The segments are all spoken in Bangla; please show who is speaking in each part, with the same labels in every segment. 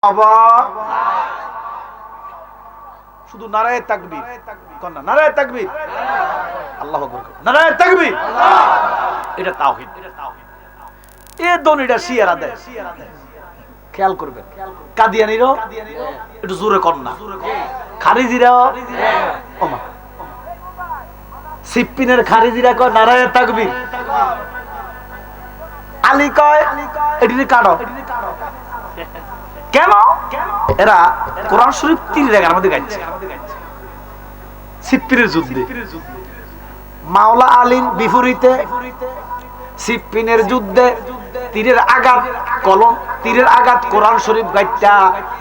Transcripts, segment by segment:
Speaker 1: আবার শুধু নারায়ে তাকবীর কোন না, নারায়ে তাকবীর, আল্লাহু আকবার, নারায়ে তাকবীর, এটা তাওহীদ। এই দনিটা শিয়ারা দেয়, খেয়াল করবেন। কাদিয়ানীরাও একটু জোরে কর না, খারিজিরাও ওমা, সিপ্পিনের খারিজিরা কয় নারায়ে তাকবীর, আলী কয় এটিকে কাটো। কেন? এরা কোরআন শরীফ 3 জায়গার মধ্যে গাইছে। সিপ্পিনের যুদ্ধে মাওলা আলীর বিপরীতে সিপ্পিনের যুদ্ধে তীরের আঘাত, কলম তীরের আঘাত কোরআন শরীফ গাইতা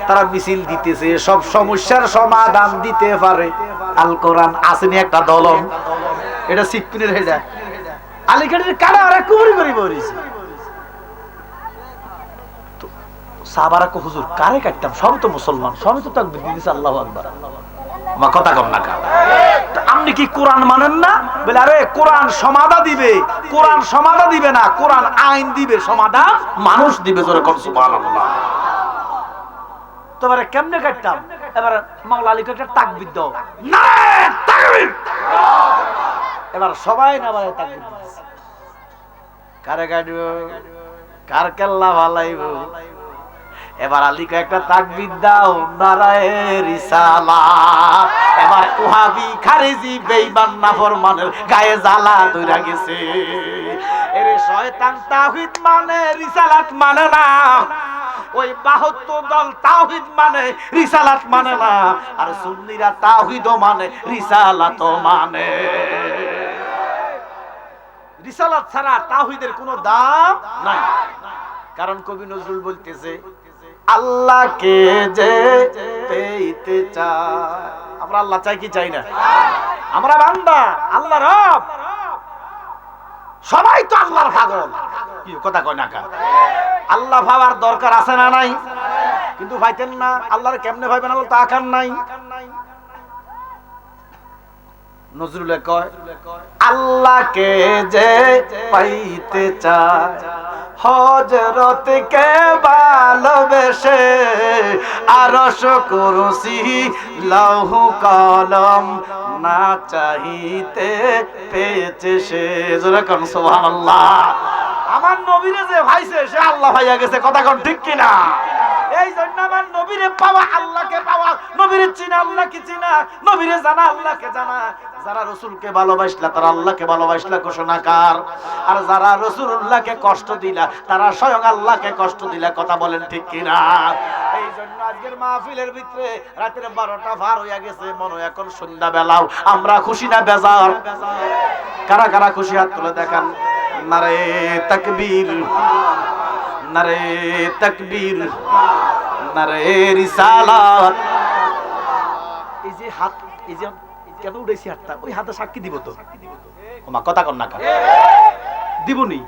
Speaker 1: তারা মিছিল দিতেছে, সব সমস্যার সমাধান দিতে পারে আল কোরআন। আসেনি একটা দলন, এটা সিপ্পিনের হেডা আলীকাটির কাটা আর কুবরি করি বলিছে। সাহাবারা কো হুজুর কারে কাটতাম, সব তো মুসলমান, সবই তো তাকবীর দিতেছে আল্লাহু আকবার। মা কথা কম না কা, আপনি কি কোরআন মানেন না? বলে আরে কোরআন সমাধান দিবে, কোরআন সমাধান দিবে না, কোরআন আইন দিবে, সমাধান মানুষ দিবে। জোরে কর সুবহানাল্লাহ। তোবারে কেমনে কাটতাম? এবার মাওলা আলীকে একটা তাকবীর দাও, নারে তাকবীর। এবার সবাই নারে তাকবীর দিছে। কারে কাটবো, কার কেল্লা ভালাইবো? এবার আলীকে একটা তাকবীর দাও, নারায়ে রিসালাত। এবার ওহাবি খারিজি বেঈমান নাফরমানের গায়ে জ্বালা ধইরা গেছে। এরে শয়তান তাওহীদ মানে রিসালাত মানে না, ওই 72 দল তাওহীদ মানে রিসালাত মানে না, আর সুন্নিরা তাওহীদও মানে রিসালাতও মানে। রিসালাত ছাড়া তাওহীদের কোনো দাম নাই। কারণ কবি নজরুল বলতেছে আল্লাহকে যে পেতে চায়, আমরা আল্লাহ চাই কি চাই না? আমরা বান্দা, আল্লাহ রব, সবাই তো আল্লাহর পাগল। কি কথা কয় না কা? আল্লাহ ভাবার দরকার আছে না নাই? কিন্তু ভাইতেন না, আল্লাহর কেমনে ভাইবেন? আল্লাহ তা আকার নাই। নজরুলে কয় আল্লাহকে যে পাইতে চায়, হযরতকে ভালোবেসে আরশ কুরসি লৌহ কলম না চাইতে পেয়েছে সে। জোরে কোন সুবহানাল্লাহ। আমার নবীরে যে ভাইছে সে আল্লাহ ভাইয়া গেছে। কথা কোন ঠিক কিনা? এই জন্য আমার নবীরে পাওয়া আল্লাহকে পাওয়া, নবীরে চিনা আল্লাহকে চিনা, নবীরে জানা আল্লাহকে জানা। যারা রাসূলকে ভালোবাসলা তারা আল্লাহকে ভালোবাসলা ঘোষণাকার, আর যারা রাসূলুল্লাহকে কষ্ট দিলা তারা স্বয়ং আল্লাহকে কষ্ট দিলা। কথা বলেন ঠিক কিনা? এই জন্য আজকের মাহফিলের ভিতরে রাতের 12টা পার হইয়া গেছে, মনে হয় এখন সন্ধ্যা বেলাও। আমরা খুশি না বেজার? কারা কারা খুশি হাত তুলে দেখান। নারে তাকবীর, নারে তাকবীর, নারে রিসালাত। এই যে হাত, এই যে কেন উড়াইছি হাতটা, ওই হাতে সাক্ষী দিব তো। ওমা কথা কন না কা, দিবনি?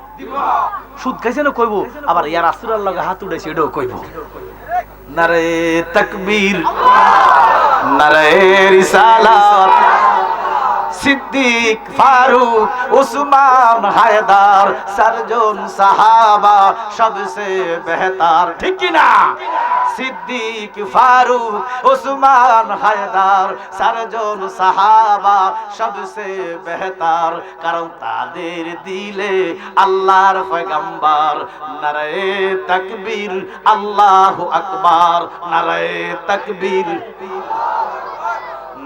Speaker 1: সুদ খাইছে না কইবো, আবার ইয়া রাসূলুল্লাহর লগে হাত উড়াইছি এটাও কইবো। নারে তাকবীর, নারে রিসালাত। সিদ্দিক, ফারুক, উসমান, হায়দার, চারজন সাহাবা সবসে বেহতার। ঠিক কি না? সিদ্দিক, ফারুক, উসমান, হায়দার, চারজন সাহাবা সবসে বেহতার, কারণ তাদের দিলে আল্লাহর পয়গম্বর। নারে তাকবীর, আল্লাহু আকবার, নারে তাকবীর,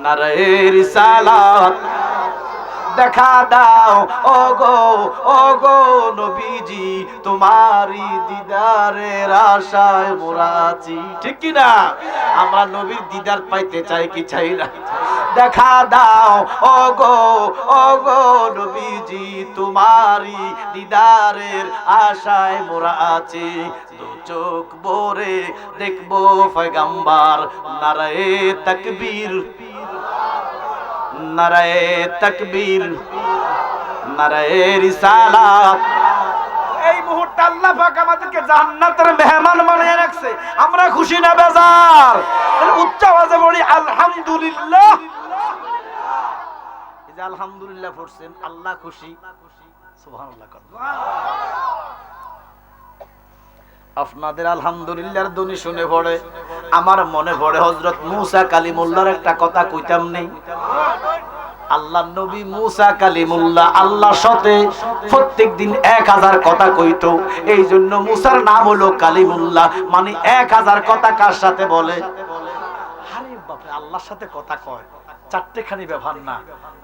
Speaker 1: নারে রিসালাত। দেখা দাও ওগো নবীজি, তোমারই দিদারের আশায় মোরা আছি। ঠিক কি না? আমরা নবীর দিদার পাইতে চাই কি চাই না? দেখা দাও ওগো নবীজি, তোমারই দিদারের আশায় মোরা আছি। দু চোখ ভরে দেখবো পয়গম্বর। নারে তাকবীর, নারে তাকবীর, নারে রিসালাত। এই মুহূর্তে আল্লাহ পাক আমাদেরকে জান্নাতের মেহমান বানিয়ে রাখছে। আমরা খুশি না বেজার? উচ্চ আওয়াজে বলি আলহামদুলিল্লাহ। এই যে আলহামদুলিল্লাহ পড়ছেন, আল্লাহ খুশি। সুবহানাল্লাহ। আপনাদের আলহামদুলিল্লাহর ধ্বনি শুনে পড়ে আমার মনে পড়ে হযরত মূসা কালিমুল্লাহর একটা কথা কইতাম নেই। আল্লাহর নবী মূসা কালিমুল্লাহ আল্লাহর সাথে প্রত্যেকদিন 1000 কথা কইতো। এই জন্য মূসার নাম হলো কালিমুল্লাহ, মানে 1000 কথা কার সাথে বলে? আরে বাপরে, আল্লাহর সাথে কথা কয়, চারটেখানি ব্যবহার না,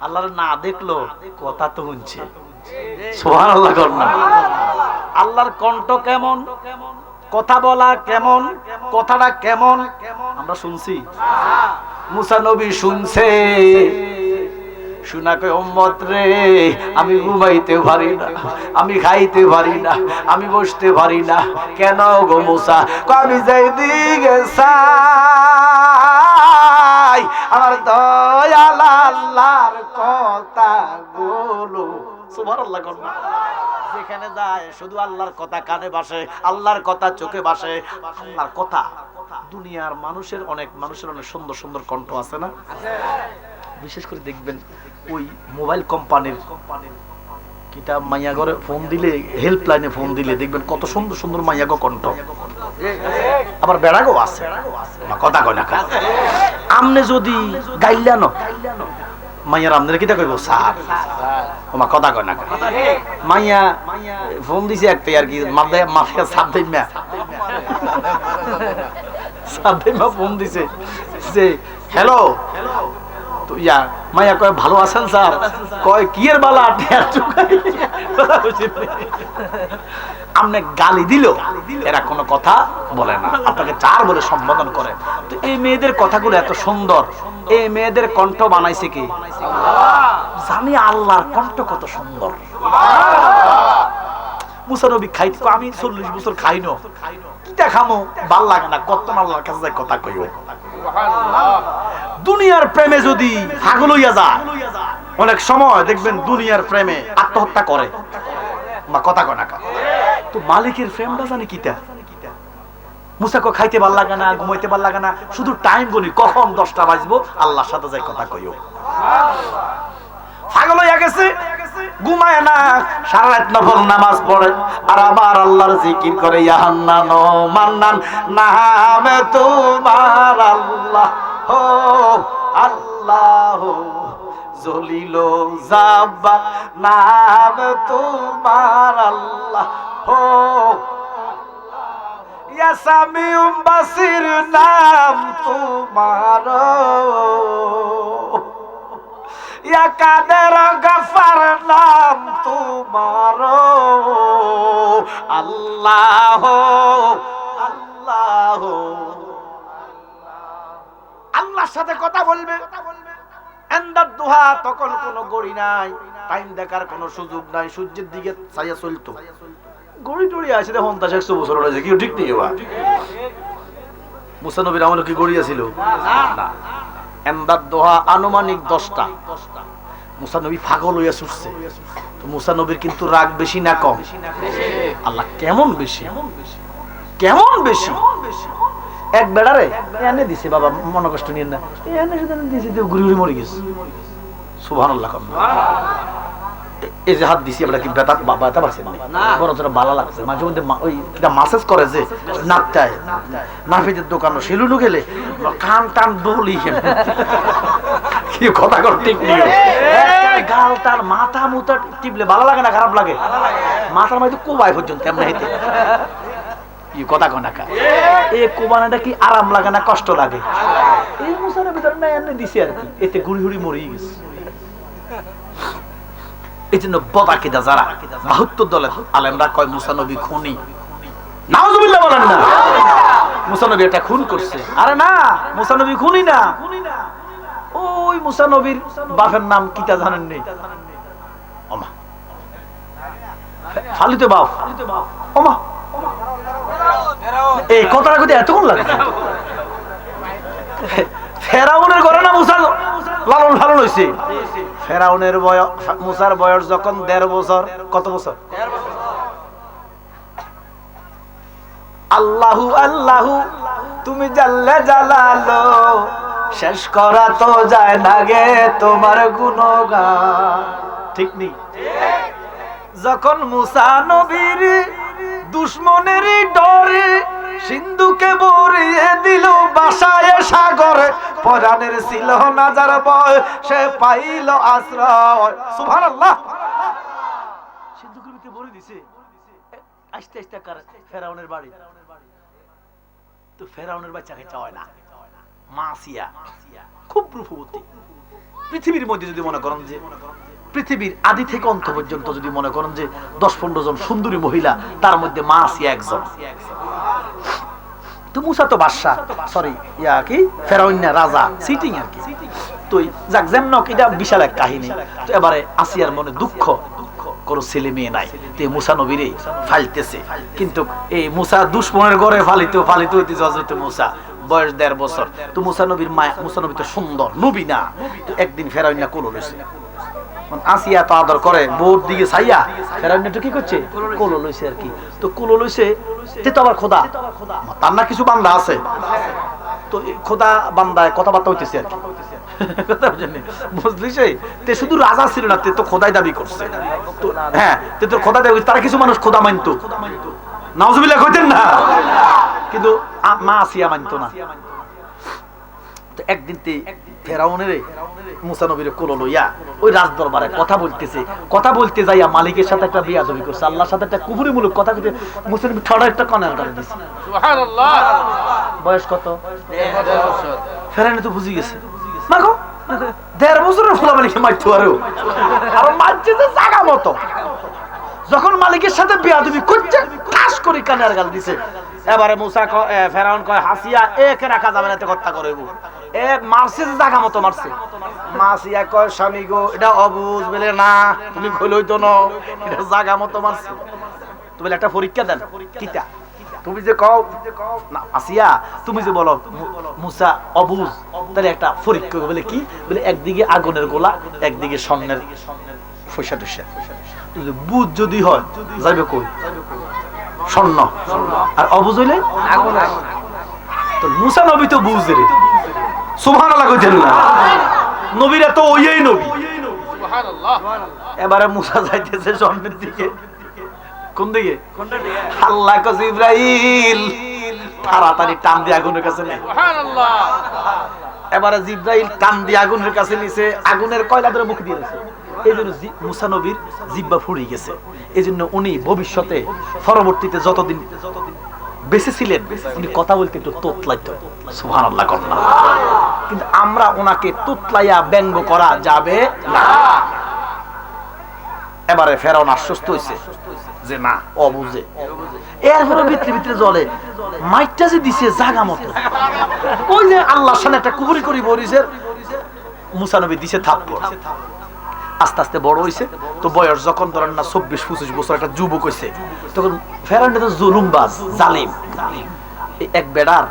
Speaker 1: আল্লাহর না দেখলো কথা তো শুনছে। সুবহানাল্লাহ করনা। আল্লাহর কণ্ঠ কেমন, কথা বলা কেমন, কথাটা কেমন আমরা শুনছি। মূসা নবী শুনছে, শুনা কয় উম্মত রে, আমি ঘুমাইতে পারি না, আমি খাইতে পারি না, আমি বসতে পারি না। কেন গো মূসা? আমি যাই দিকে চাই আমার দয়াল আল্লাহর কথা গুলো। সুবহানাল্লাহ করনা। যেখানে যায় শুধু আল্লাহর কথা কানে ভাসে, আল্লাহর কথা চোখে ভাসে, আল্লাহর কথা। দুনিয়ার মানুষের অনেক সুন্দর সুন্দর কণ্ঠ আছে না? বিশেষ করে দেখবেন ওই মোবাইল কোম্পানির কিটা মাইয়া ঘরে ফোন দিলে, হেল্পলাইনে ফোন দিলে দেখবেন কত সুন্দর সুন্দর মাইয়াগো কণ্ঠ। আবার বেড়াগো আছে, কথা কয় না। আমনে যদি গাইলানো মাইয়ার আমনের কিটা কইব স্যার, ওমা কথা কয় না। মাইয়া ফোন দিছে একটা আর কি, মাথায় সাবধান ফোন দিছে যে হ্যালো, তো ইয়া মাইয়া কয় ভালো আছেন স্যার? কয় কি এর বালা, আমনে গালি দিল এরা কোনো কথা বলে না, আপনাকে চার বলে সম্বোধন করে। তো এই মেয়েদের কথাগুলো এত সুন্দর, এই মেয়েদের কণ্ঠ বানাইছে কি? জানি আল্লাহর কণ্ঠ কত সুন্দর। মূসা নবী খাইতে, আমি 40 বছর খাইনো, কিটা খামো ভাল লাগে না, কত আল্লাহর কাছে কথা কইও। দুনিয়ার প্রেমে যদি পাগল হইয়া যায়, অনেক সময় দেখবেন দুনিয়ার প্রেমে আত্মহত্যা করে, বা কথা কয় না। তো মালিকের প্রেমটা জানি কিটা? মুসাকে খাইতে ভাল লাগে না, ঘুমাইতে ভাল লাগে না, শুধু টাইম গুনি কখন 10টা বাজবো আল্লাহর সাথে যাই কথা কইও। পাগল হইয়া গেছে, ঘুমায় না, সারা রাত নফল নামাজ পড়ে আর আবার আল্লাহর জিকির করে। ইয়া হান্নান ও মান্নান নামে তোমার আল্লাহ হো আল্লাহ, জলিল জাব্বার নাম তোমার আল্লাহ হো, ইয়া সামিউম বাসির নাম তোমার, ইয়া কাদের গফার নাম তোমার আল্লাহ আল্লাহ। আল্লাহর সাথে কথা বলবে এন্দার দোহা, তখন কোনো গড়ি নাই, টাইম দেখার কোনো সুযোগ নাই, সূর্যের দিকে চাইয়া চলতো। গড়ি টড়ি আছে 50-100 বছর হয়েছে, কি ঠিক নেই? মুসা নবীর আমলে কি গড়ি আছিল না। এন্দার দোহা আনুমানিক 10টা। মুসা নবী পাগল হইয়া ছুটছে। তো মুসা নবীর কিন্তু রাগ বেশি না কম? আল্লাহ কেমন বেশি, কেমন বেশি। এক বেড়ারে এনে দিছে, বাবা মনে কষ্ট নিয়েন না, এনে দিছে, ঘুরি ঘুরি মরে গেছে। সুবহানাল্লাহ। এই যে হাত দিছি আমরা কি ব্যথা ব্যথা পাচ্ছেন না, বড় জোরে ভালো লাগছে। মাঝে মধ্যে ওই কিটা মাসাজ করে যে নাকটায়, নাফিদের দোকানে সেলুনু গেলে কান টান ডলি কি কথা কর ঠিক নিও, গাল টান মাথা মুথা টিপলে ভালো লাগে না খারাপ লাগে? মাথার মধ্যে কোবাই পর্যন্ত এমন হইতে কি কথা কয় না। এই কোবানাটা কি আরাম লাগে না কষ্ট লাগে? এই মুসারের ভিতরে না এনে দিছি আর কি, এতে ঘুরি ঘুরি মরে গেছে। এই জন্য বদাকিদা যারা 72 দলের আলেমরা কয় মুসা নবী খুনি। নাউজুবিল্লাহ বলেন না, মুসা নবী এটা খুন করছে। আরে না, মুসা নবী খুনি না। ওই মুসা নবীর বাপের নাম কিটা জানেন নেই? ওমা ফালিতে বাপ, ওমা এই কথাটা কইতে এতক্ষণ লাগে? ফেরাউনের ঘরে না মুসা লালন পালন হইছে। ফেরাউনের বয়স, মুসার বয়স যখন 1.5 বছর। কত বছর? আল্লাহু আল্লাহু তুমি জাল্লে জালালো, শেষ করা তো যায় না গে তোমার গুণগান। ঠিক নেই? যখন মুসা নবীর দুশ্মনের ডরে সিন্ধুকে ভরিয়ে দিল বাসায় সাগরে, পরাণের ছিল না যার ভয় সে পাইল আশ্রয়। সুবহানাল্লাহ। সিন্ধুকের ভিতরে ভরে দিছে, আস্তে আস্তে ফেরাউনের বাড়ি। তো ফেরাউনের বাচ্চাকে চায় না, মাসিয়া খুব রূপবতী। পৃথিবীর মধ্যে যদি মনে করেন যে পৃথিবীর আদি থেকে অন্ত পর্যন্ত যদি মনে করেন যে 10-15 জন সুন্দরী মহিলা, তার মধ্যে মাসিয়া একজন। তো মুসা তো বাদশা, সরি কি ফেরাউন না রাজা, সিটিং আর কি। তো যাক যেমন এটা বিশাল এক কাহিনী। তো এবারে আসিয়ার মনে দুঃখ, কোন ছেলে মেয়ে নাই। তো মুসা নবীরে ফালতেছে, কিন্তু এই মুসা দুশ্মনের ঘরে ফালিতে হইতে হযরত মুসা বয়স 1.5 বছর। তো মুসা নবীর মায়া, মুসা নবী তো সুন্দর নবী না। তো একদিন ফেরাউন না কোলো লইছে, আসিয়া তো আদর করে, বোর দিকে ছাইয়া ফেরাউন তো কি করছে, কোলো লইছে আর কি। তো কোলো লইছে, তে তো আবার খোদা, তার না কিছু বান্দা আছে। তো খোদা বান্দায় কথাবার্তা হইতেছে আর কি, বুঝলিছে? তে শুধু রাজা ছিল না, তে তো খোদাই দাবি করছে। তো হ্যাঁ, তে তো খোদা দাবি, তারা কিছু মানুষ খোদা মানতো, নাউজুবিল্লাহ কইতেন না, কিন্তু মা আসিয়া মানতো না। তো একদিন ফেরাউনের মুসা নবীর কোলো লইয়া ওই রাজ দরবারে কথা বলতেছে। কথা বলতে যাইয়া মালিকের সাথে একটা বেয়াদবি করছে, আল্লাহর সাথে একটা কুফরিমূলক কথা কইতে মুসা নবী ঠাড়া একটা কানের করে দিছে। সুবহানাল্লাহ। বয়স কত? 1.5 বছর। ফেরাউন তো বুঝি গেছে, মাগো 1.5 বছরের ফুলা মালিককে মারতে পারো, আর মারছে যে জায়গা মতো। যখন মালিকের সাথে বেয়াদবি করছে, ঠাস করে কানের গাল দিছে। এবারে মুসা ফেরাউন কয়, হাসিয়া একে রাখা যাবে না, হত্যা করব। এ মারছে যে জায়গা মতো মারছে। মাসিয়া কয়, স্বামী গো এটা অবুঝ বলে না, তুমি কইলই তো না, এটা জায়গা মতো মারছে। তুমি একটা পরীক্ষা দেন, কিটা তুমি যে কও না আসিয়া, তুমি যে বলো মুসা অবুঝ, তাহলে একটা পরীক্ষা বলে কি বলে, একদিকে আগুনের গোলা, একদিকে স্বর্ণের ফসা টসা। বুঝ যদি হয় যাইবে কই, স্বর্ণ, আর অবুঝ হইলে আগুন। তো মুসা নবী তো বুঝে রে, সুবহানাল্লাহ কইতেন না, নবীরা তো ওইই নবী। সুবহানাল্লাহ। এবারে মুসা যাইতেছে স্বর্ণের দিকে। কোন দিকে? আল্লাহ কয়, জিবরাইল তাড়াতাড়ি টান দিয়ে আগুনের কাছে নে। সুবহানাল্লাহ। এবারে জিবরাইল টান দিয়ে আগুনের কাছে নিছে, আগুনের কয়লা ধরে মুখ দিয়ে দিয়েছে। এই জন্য মুসা নবীর জিহ্বা ফুরিয়ে গেছে। এই জন্য উনি ভবিষ্যতে পরবর্তীতে যতদিন বেঁচে ছিলেন, উনি কথা বলতে একটু তোতলাইতো। সুবহানাল্লাহ কন্যা। কিন্তু আমরা ওনাকে তোতলাইয়া ব্যঙ্গ করা যাবে না। এবারে ফেরাউন আশ্বস্ত হইছে যে না, অবুঝে। এরপরে ভিতরে ভিতরে জলে মাইটটা যে দিছে জাগা মতো, ওই যে আল্লাহর সামনে একটা কুফরি করি বলিছে, মুসা নবী দিছে থাপ্পড়। আস্তে আস্তে বড় হইছে। তো বয়স যখন ধরেন না 24-25 বছর, একটা যুবক হইছে, তখন ফেরাউন তো জুলুমবাজ, জালিম। এক বেড়ার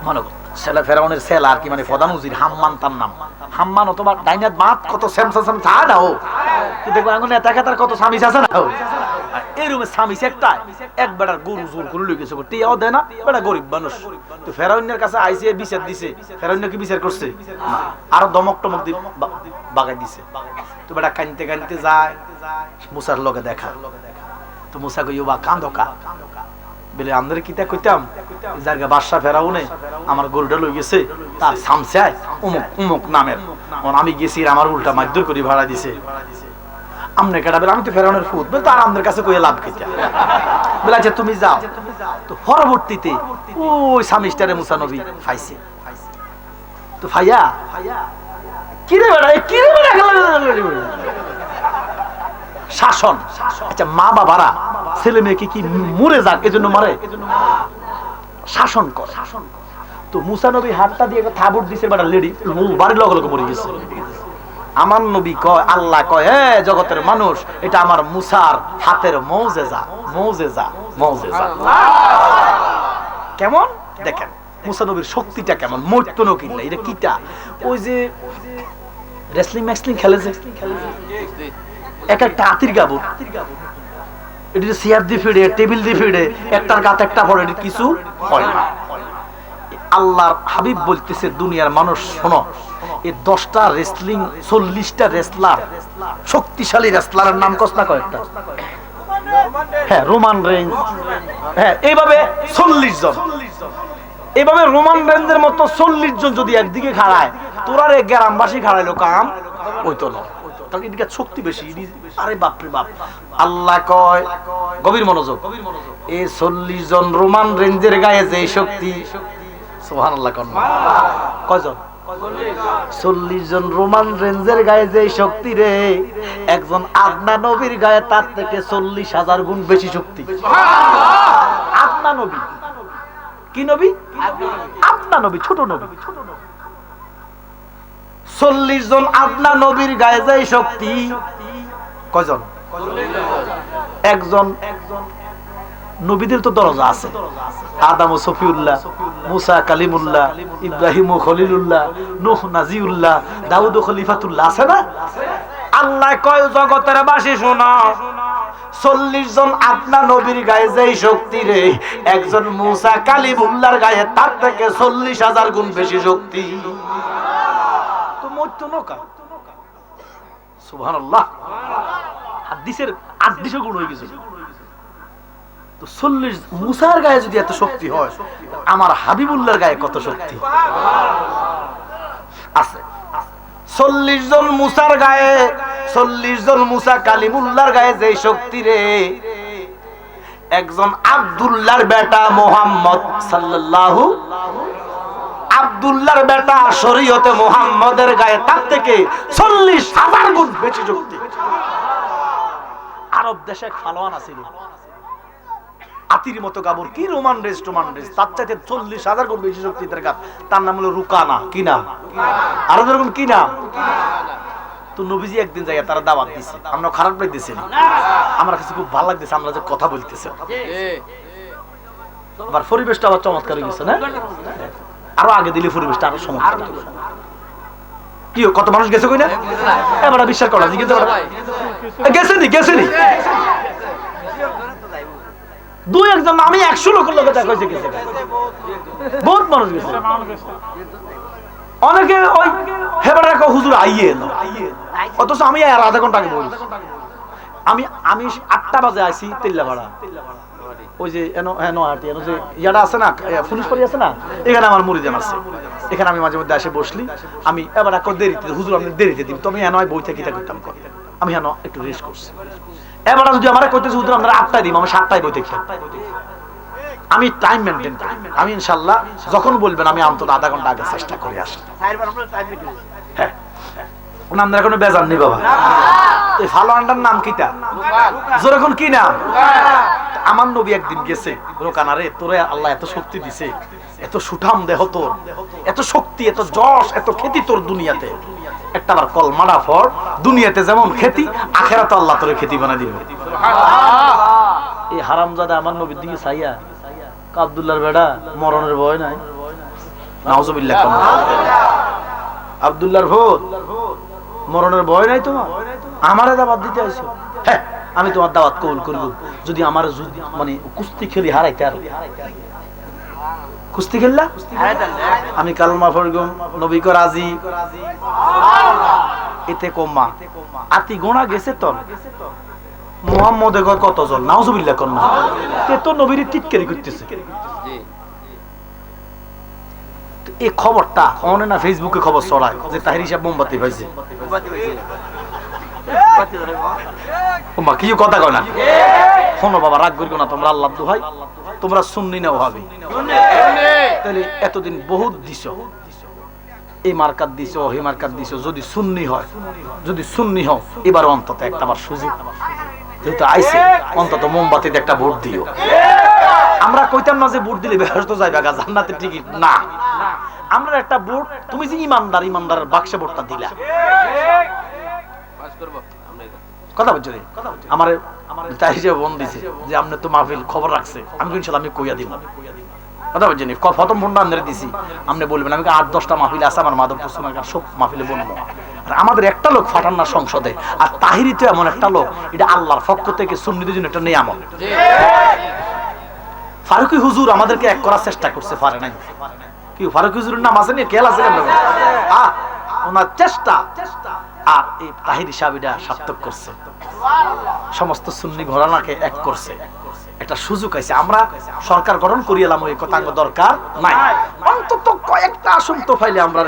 Speaker 1: মনে ছেলে, ফেরাউনের ছেলে আর কি, মানে প্রধান উজির হাম্মান, তার নাম হাম্মান, অথবা ডাইনাত বাত কত স্যামসাম চা দাও, দেখো আঙুল একা তার কত সামিস আছে না, এই রুমে সামিস একটা এক বেড়ার গরু জোর করে লই গেছে, টিয়াও দেয় না, বেড়া গরিব মানুষ। তো ফেরাউনের কাছে আইসে বিচার দিছে। ফেরাউন কি বিচার করছে? আরো দমক টমক দিয়ে বাগাই দিছে। তো বেড়া কানতে কানতে যায়, মুসার লগে দেখা। তো মুসা কই, বা কান্দো কা বলে, আমাদের কিতা কইতাম জায়গা বাদশা ফেরাউনে আমার গরুটা লই গেছে, তার সামসায় অমুক অমুক নামের, আমি গেছি, আমার উল্টা মারধর করে ভাড়া দিছে। আমনে কেটা বলে, আমি তো ফেরাউনের ফুট বলে, তার আমাদের কাছে কইয়া লাভ কিতা বলে, আচ্ছা তুমি যাও। তো পরবর্তীতে ওই স্বামীস্টারে মুসা নবী ফাইছে। তো ভাইয়া কিরে বেড়া, কিরে বেড়া শাসন। আচ্ছা মা বাবারা ছেলে মেয়েকে কি মরে যাক এজন্য মারে? শাসন করে। তো মুসা নবী হাতটা দিয়ে থাবড় দিছে, বেটা লেডি বাড়ির লগে লগে মরে গেছে। আমার নবী কয়, আল্লাহ কয়, হে জগতের মানুষ, এটা আমার মুসার হাতের মৌজেজা, মৌজেজা, মৌজেজা। কেমন দেখেন মুসা নবীর শক্তিটা কেমন, মরতো নকিল্লা। এটা কিটা? ওই যে রেসলিং ম্যাক্সলিং খেলে যে এক একটা হাতির গাবো, এটা চেয়ার দিয়ে ফিরে, টেবিল দিয়ে ফিরে, একটার গাতে একটা পড়ে, এটা কিছু হয় না। আল্লাহর হাবিব বলতেছে, দুনিয়ার মানুষ শোনো, এই 10টা রেসলিং, 40টা রেসলার, শক্তিশালী রেসলারের নাম কস না কয়েকটা?
Speaker 2: হ্যাঁ রোমান রেঞ্জ, হ্যাঁ এইভাবে 40 জন, এইভাবে রোমান রেঞ্জের মতো 40 জন যদি একদিকে খাড়ায়, তোরা রে গ্রামবাসী খাড়াইলো কাম হইতো না। তাহলে এদিকে শক্তি বেশি। আরে বাপরে বাপ, আল্লাহ কয়, গভীর মনোযোগ, এই 40 জন রোমান রেঞ্জের গায়ে যে শক্তি, সুবহানাল্লাহ কোন কয়জন? 40 জন রোমান রেঞ্জের গায়ে যে শক্তি রে, একজন আদনা নবীর গায়ে তার থেকে 40,000 গুণ বেশি শক্তি। আদনা নবী কি নবী? আদনা নবী, ছোট নবী। 40 জন আদনা নবীর গায়ে যে শক্তি, কয়জন? একজন। নবীদের তো দরজা আছে, আদম ও সফিউল্লাহ, মুসা কালিমুল্লাহ, ইব্রাহিম ও খলিলুল্লাহ, নূহ নাজিউল্লাহ, দাউদ ও খলিফাতুল্লাহ, আছে না? আল্লাহ কয় জগতের বাসী শোনো, 40 জন আদনা নবীর গায়ে যেই শক্তি রে, একজন মুসা কালিমুল্লাহর গায়ে তার থেকে 40,000 গুণ বেশি শক্তি। তো মত নৌকা, সুবহানাল্লাহ, হাদিসের 800 গুণ হয়ে গেছে। তো 40 মুসার গায়ে যদি এত শক্তি হয়, আমার হাবিবুল্লাহর গায়ে কত শক্তি আছে? 40 জন মুসার গায়ে, 40 জন মুসা কালিমুল্লাহর গায়ে যে শক্তি রে, একজন আব্দুল্লাহর বেটা মুহাম্মদ সাল্লাল্লাহু, আব্দুল্লাহর বেটা শরীয়তে মুহাম্মদের গায়ে তার থেকে 40,000 গুণ বেশি শক্তি। আরব দেশে ফালোয়ান আছিল, আতির মতো গাবর, কি রোমান রেস, তার চাইতে 40,000 গুণ বেশি শক্তি তার গাত। তার নাম হলো রুকানা। কি নাম? আরো যেরকম কি নাম? তো নবীজি একদিন যাইয়া তারা দাওয়াত দিছে, আমরা খারাপ লাগতেছি না, আমার কাছে খুব ভালো লাগতেছে আমরা যে কথা বলতেছি। আবার পরিবেশটা আবার চমৎকার হয়ে গেছে না? আরো আগে দিলে পরিবেশটা আরো চমৎকার হতো। কি কত মানুষ গেছে কই না? এবার বিশ্বাস করা জিজ্ঞেস গেছেনি দুই একজন, আমি 100 লোকের লোকে দেখা হয়েছে, গেছে বহুত মানুষ গেছে। অনেকে ওই হেবার হুজুর আইয়ে না, অথচ আমি আর আধা ঘন্টা আগে বলছি। আমি 8টা বাজে আইছি তেল্লাপাড়া, ওই যে নোহাটি যে ইয়াটা আছে না, পুলিশ পাড়ি আছে না, এখানে আমার মুরিদান আছে, এখানে আমি মাঝে মধ্যে এসে বসলি। আমি এবার দেরিতে, হুজুর আপনি দেরিতে দিবি, তো আমি এনয় বই থেকে করতাম, আমি হেন একটু রেস্ট করছি। এবার যদি আমার কইতেছে হুজুর আমরা 8টায় দিব, আমি 7টায় বই থেকে, আমি টাইম মেনটেন করি। আমি ইনশাআল্লাহ যখন বলবেন আমি অন্তত আধা ঘন্টা আগে চেষ্টা করে আসি। হ্যাঁ, আপনার কোনো বেজার নেই বাবা। এই ভালো আন্ডার নাম কিটা? যেরকম কি নাম? আমার নবী একদিন গেছে, রোকানা রে, তোরে আল্লাহ এত শক্তি দিছে, এত সুঠাম দেহ তোর, এত শক্তি, এত যশ, এত খ্যাতি তোর দুনিয়াতে, একটা বার কলমাটা ফর, দুনিয়াতে যেমন খ্যাতি, আখেরাতে আল্লাহ তোরে খ্যাতি বানাই দিবে। এই হারামজাদা আমার নবীর দিকে চাইয়া, আব্দুল্লাহর বেড়া মরণের ভয় নাই, নাউজুবিল্লাহ। আব্দুল্লাহর ভোট মরণের ভয় নাই তোমার? আমারে দাওয়াত দিতে আইছো? হ্যাঁ, আমি তোমার দাওয়াত কবুল করব যদি আমার মানে কুস্তি খেলি হারাইতে। আর কুস্তি খেললা আমি কালমা পড়গম, নবী কো রাজি, এতে কম্মা আতি গোনা গেছে তোর। মুহাম্মদে কতজন? নাউজুবিল্লাহ কোন তে তো নবীর টিটকারি করতেছে। এই খবরটা অনে না ফেসবুকে খবর ছড়ায় যে তাহির হিসাব মোমবাতি পাইছে। ওমা কি কথা কয় না? শোনো বাবা, রাগ করিও না তোমরা, আল্লাহর দোহাই, তোমরা সুন্নি না ওয়াহাবি। তাহলে এতদিন বহুত দিছো, এই মার্কাত দিছো, ওই মার্কাত দিছো, যদি সুন্নি হয়, যদি সুন্নি হও, এবার অন্তত একটাবার সুযোগ যেহেতু আইছে, অন্তত মোমবাতিতে একটা ভোট দিও। আমরা কইতাম না যে ভোট দিলে বেহেশত যাইবা গা, জান্নাতে টিকিট না। আমরা একটা ভোট, তুমি যে ইমানদার, ইমানদারের বাক্সে ভোটটা দিলা, কথা বলছো রে। আমার তাই হিসেবে বোন দিছে যে আপনি তো মাহফিল খবর রাখছে, আমি ইনশাআল্লাহ আমি কইয়া দিব, কথা বলছেন। প্রথম ফোনটা আপনারা দিছি, আপনি বলবেন আমি 8-10টা মাহফিল আছে আমার মাধবপুর সোনারগাঁ, সব মাহফিলে বলবো। আর আমাদের একটা লোক ফাটান না সংসদে, আর তাহিরি তো এমন একটা লোক, এটা আল্লাহর পক্ষ থেকে সুন্নিদের জন্য একটা নিয়ামত। ফারুকী হুজুর আমাদেরকে এক করার চেষ্টা করছে, পারে নাই। কি ফারুকী হুজুরের নাম আছে না, খেয়াল আছে? ওনার চেষ্টা আর এই তাহিরি সাহেবরা সার্থক করছে, সমস্ত সুন্নি ঘরানাকে এক করছে। একটা সুযোগ আছে, আমরা সরকার গঠন করিয়ালাম, ওই কথা দরকার নাই, অন্তত কয়েকটা আসন তো ফাইলে আমরা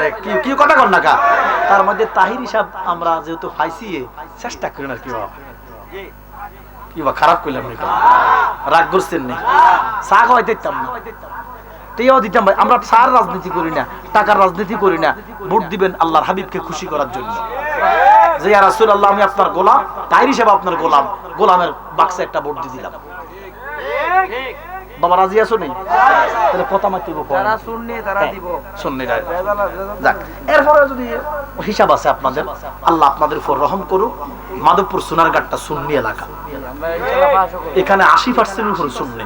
Speaker 2: কি কথা কর না কা, তার মধ্যে তাহিরি সাহেব আমরা যেহেতু ফাইছি চেষ্টা করি না। কি বা খারাপ করলাম নাকি, রাগ করছেন নি? চা খাওয়াই দিতাম না, টেয়াও দিতাম ভাই। আমরা সার রাজনীতি করি না, টাকার রাজনীতি করি না, ভোট দিবেন আল্লাহর হাবিবকে খুশি করার জন্য। যে ইয়া রাসূলুল্লাহ আমি আপনার গোলাম, তাহিরি সাহেব আপনার গোলাম, গোলামের বাক্সে একটা ভোট দিয়ে দিলাম। বাবা রাজি আছো নেই? তাহলে কথা মাত্র যারা শুননি তারা দিব, শুননি যাক। এরপরে যদি হিসাব আছে আপনাদের, আল্লাহ আপনাদের উপর রহম করুক। মাধবপুর সোনারঘাটটা সুন্নি এলাকা, এখানে 80% উপর সুন্নি।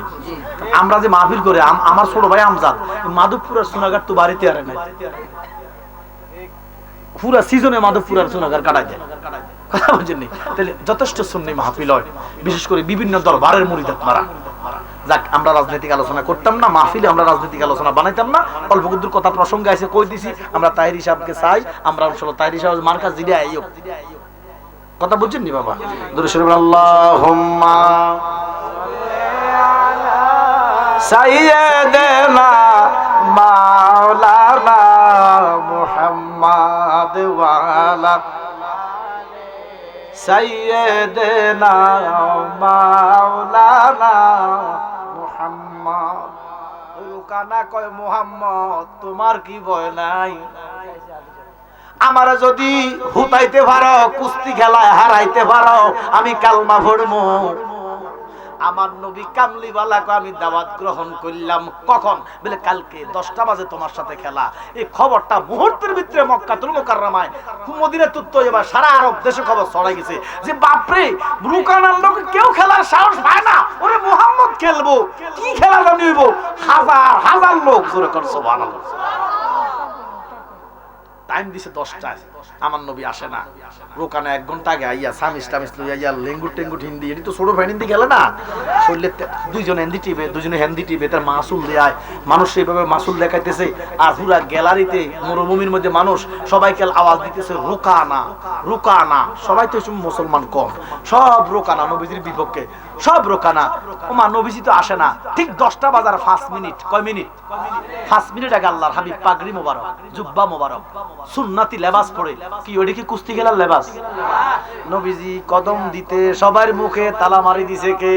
Speaker 2: আমরা যে মাহফিল করে, আমার ছোট ভাই আমজাদ মাধবপুর আর সোনারঘাট তো বাড়িতে আরে নাই, পুরা সিজনে মাধবপুর আর সোনারঘাট কাটাই দেয়, কথা বুঝেন নি? তাহলে যথেষ্ট সুন্নি মাহফিল হয়, বিশেষ করে বিভিন্ন দরবারের মুরিদ আপনারা। যাক, আমরা রাজনৈতিক আলোচনা করতাম না, মাহফিলে আমরা রাজনৈতিক আলোচনা বানাইতাম না। অল্প কুদ্দুর কথা প্রসঙ্গে আছে কই দিছি, আমরা তাহিরি সাহেবকে চাই, আমরা আসলে তাহিরি সাহেব মার্কাজ জিডে আইও, কথা বুঝছেন নি বাবা? দরুদ শরীফ আল্লাহুম্মা সাইয়্যিদানা মাওলানা মুহাম্মদ ওয়া আলা সাইয়্যিদানা মাওলানা মুহাম্মদ। রুকানা কয় মুহাম্মদ তোমার কি ভয় নাই? আমারে যদি হুতাইতে পারো, কুস্তি খেলায় হারাইতে পারো, আমি কালমা পড়মু। আমার নবী কামলিওয়ালাকে আমি দাওয়াত গ্রহণ করলাম। কখন? বলে কালকে 10টা বাজে তোমার সাথে খেলা। এই খবরটা মুহূর্তের ভিতরে মক্কাতুল মুকাররমায়, মদিনাতুত তয়্যিবা, সারা আরব দেশে খবর ছড়াই গেছে যে বাপরে, রুকানার লোক কেউ খেলার সাহস পায় না, ওরে মুহাম্মদ খেলবো, কি খেলা জানিব, হাজার হাজার লোক জোরে কর সুবহানাল্লাহ। টাইম দিছে 10টায়, আমার নবী আসে না। রোকানা 1 ঘন্টা আগে আইয়া সামিস টামিস লইয়া লেঙ্গুট টেঙ্গুট হিন্দি, এটি তো ছোট ভাই হিন্দি খেলে না, শরীরে দুইজন হিন্দি টিপে, দুজনে হিন্দি টিপে, তার মাসুল দেয়, মানুষ সেইভাবে মাসুল দেখাইতেছে। আর পুরা গ্যালারিতে মরুভূমির মধ্যে মানুষ সবাইকে আওয়াজ দিতেছে রুকানা রুকানা। সবাই তো মুসলমান কম, সব রোকানা, নবীজির বিপক্ষে সব রোকানা। ওমা নবীজি তো আসে না। ঠিক 10টা বাজার 5 মিনিট, কয় মিনিট? 5 মিনিট আগে আল্লাহর হাবিব পাগড়ি মোবারক, জুব্বা মোবারক, সুন্নতি লেবাস পরে, কি ওটা কি কুস্তি খেলার লেবাস? নবীজি কদম দিতে সবার মুখে তালা মারি দিছে কে?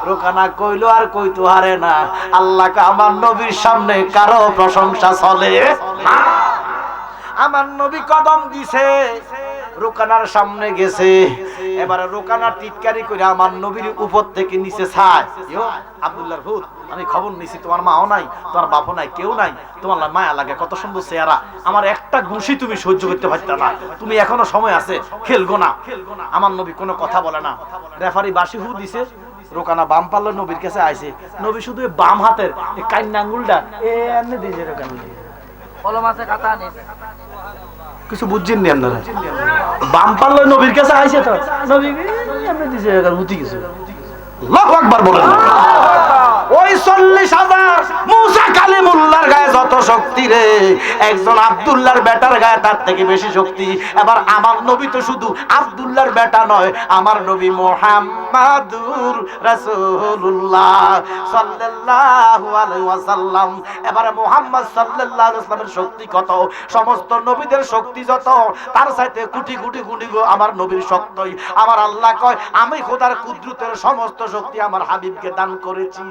Speaker 2: রোকানা কইলো আর কইতো হারে না, আল্লাহকে আমার নবীর সামনে কারো প্রশংসা চলে? আমার নবী কদম দিছে, রোকানার সামনে গেছে, এবারে রোকানা টিটকারি করে আমার নবীর উপর থেকে নিচে ছায়। আব্দুল্লাহর ভূত, আমি খবর নিছি, তোমার মাও নাই, তোমার বাপও নাই, কেউ নাই, তোমার মায়া লাগে, কত সুন্দর চেহারা, আমার একটা ঘুষি তুমি সহ্য করতে পারতা না, তুমি এখনো সময় আছে, খেলগো না। আমার নবী কোনো কথা বলে না। রেফারি বাসি হু দিছে, রোকানা বাম পাল্লো নবীর কাছে আইছে। নবী শুধু বাম হাতের কাইন্না আঙ্গুলটা এমনি দিয়েছে রোকানা, কলম আছে খাতা নেই, কিছু বুঝছেন নি আপনারা? বাম পাল্লো নবীর কাছে আইছে, তো নবী এমনি দিয়েছে, উঠি গেছে। আল্লাহু আকবার বলেন। ওই 40,000 মুসা কালিমুল্লাহর গায়ে যত শক্তি রে, একজন আব্দুল্লাহর বেটার গায়ে তার থেকে বেশি শক্তি। এবার আমার নবী তো শুধু আব্দুল্লাহর বেটা নয়, আমার নবী মুহাম্মাদুর রাসূলুল্লাহ সাল্লাল্লাহু আলাইহি ওয়াসাল্লাম। এবারে মুহাম্মদ সাল্লাল্লাহু আলাইহি ওয়াসাল্লামের শক্তি কত, সমস্ত নবীদের শক্তি যত, তার চাইতে কোটি কোটি গুণী আমার নবীর শক্তি। আমার আল্লাহ কয়, আমি খোদার কুদরতের সমস্ত শক্তি আমার হাবিবকে দান করেছি।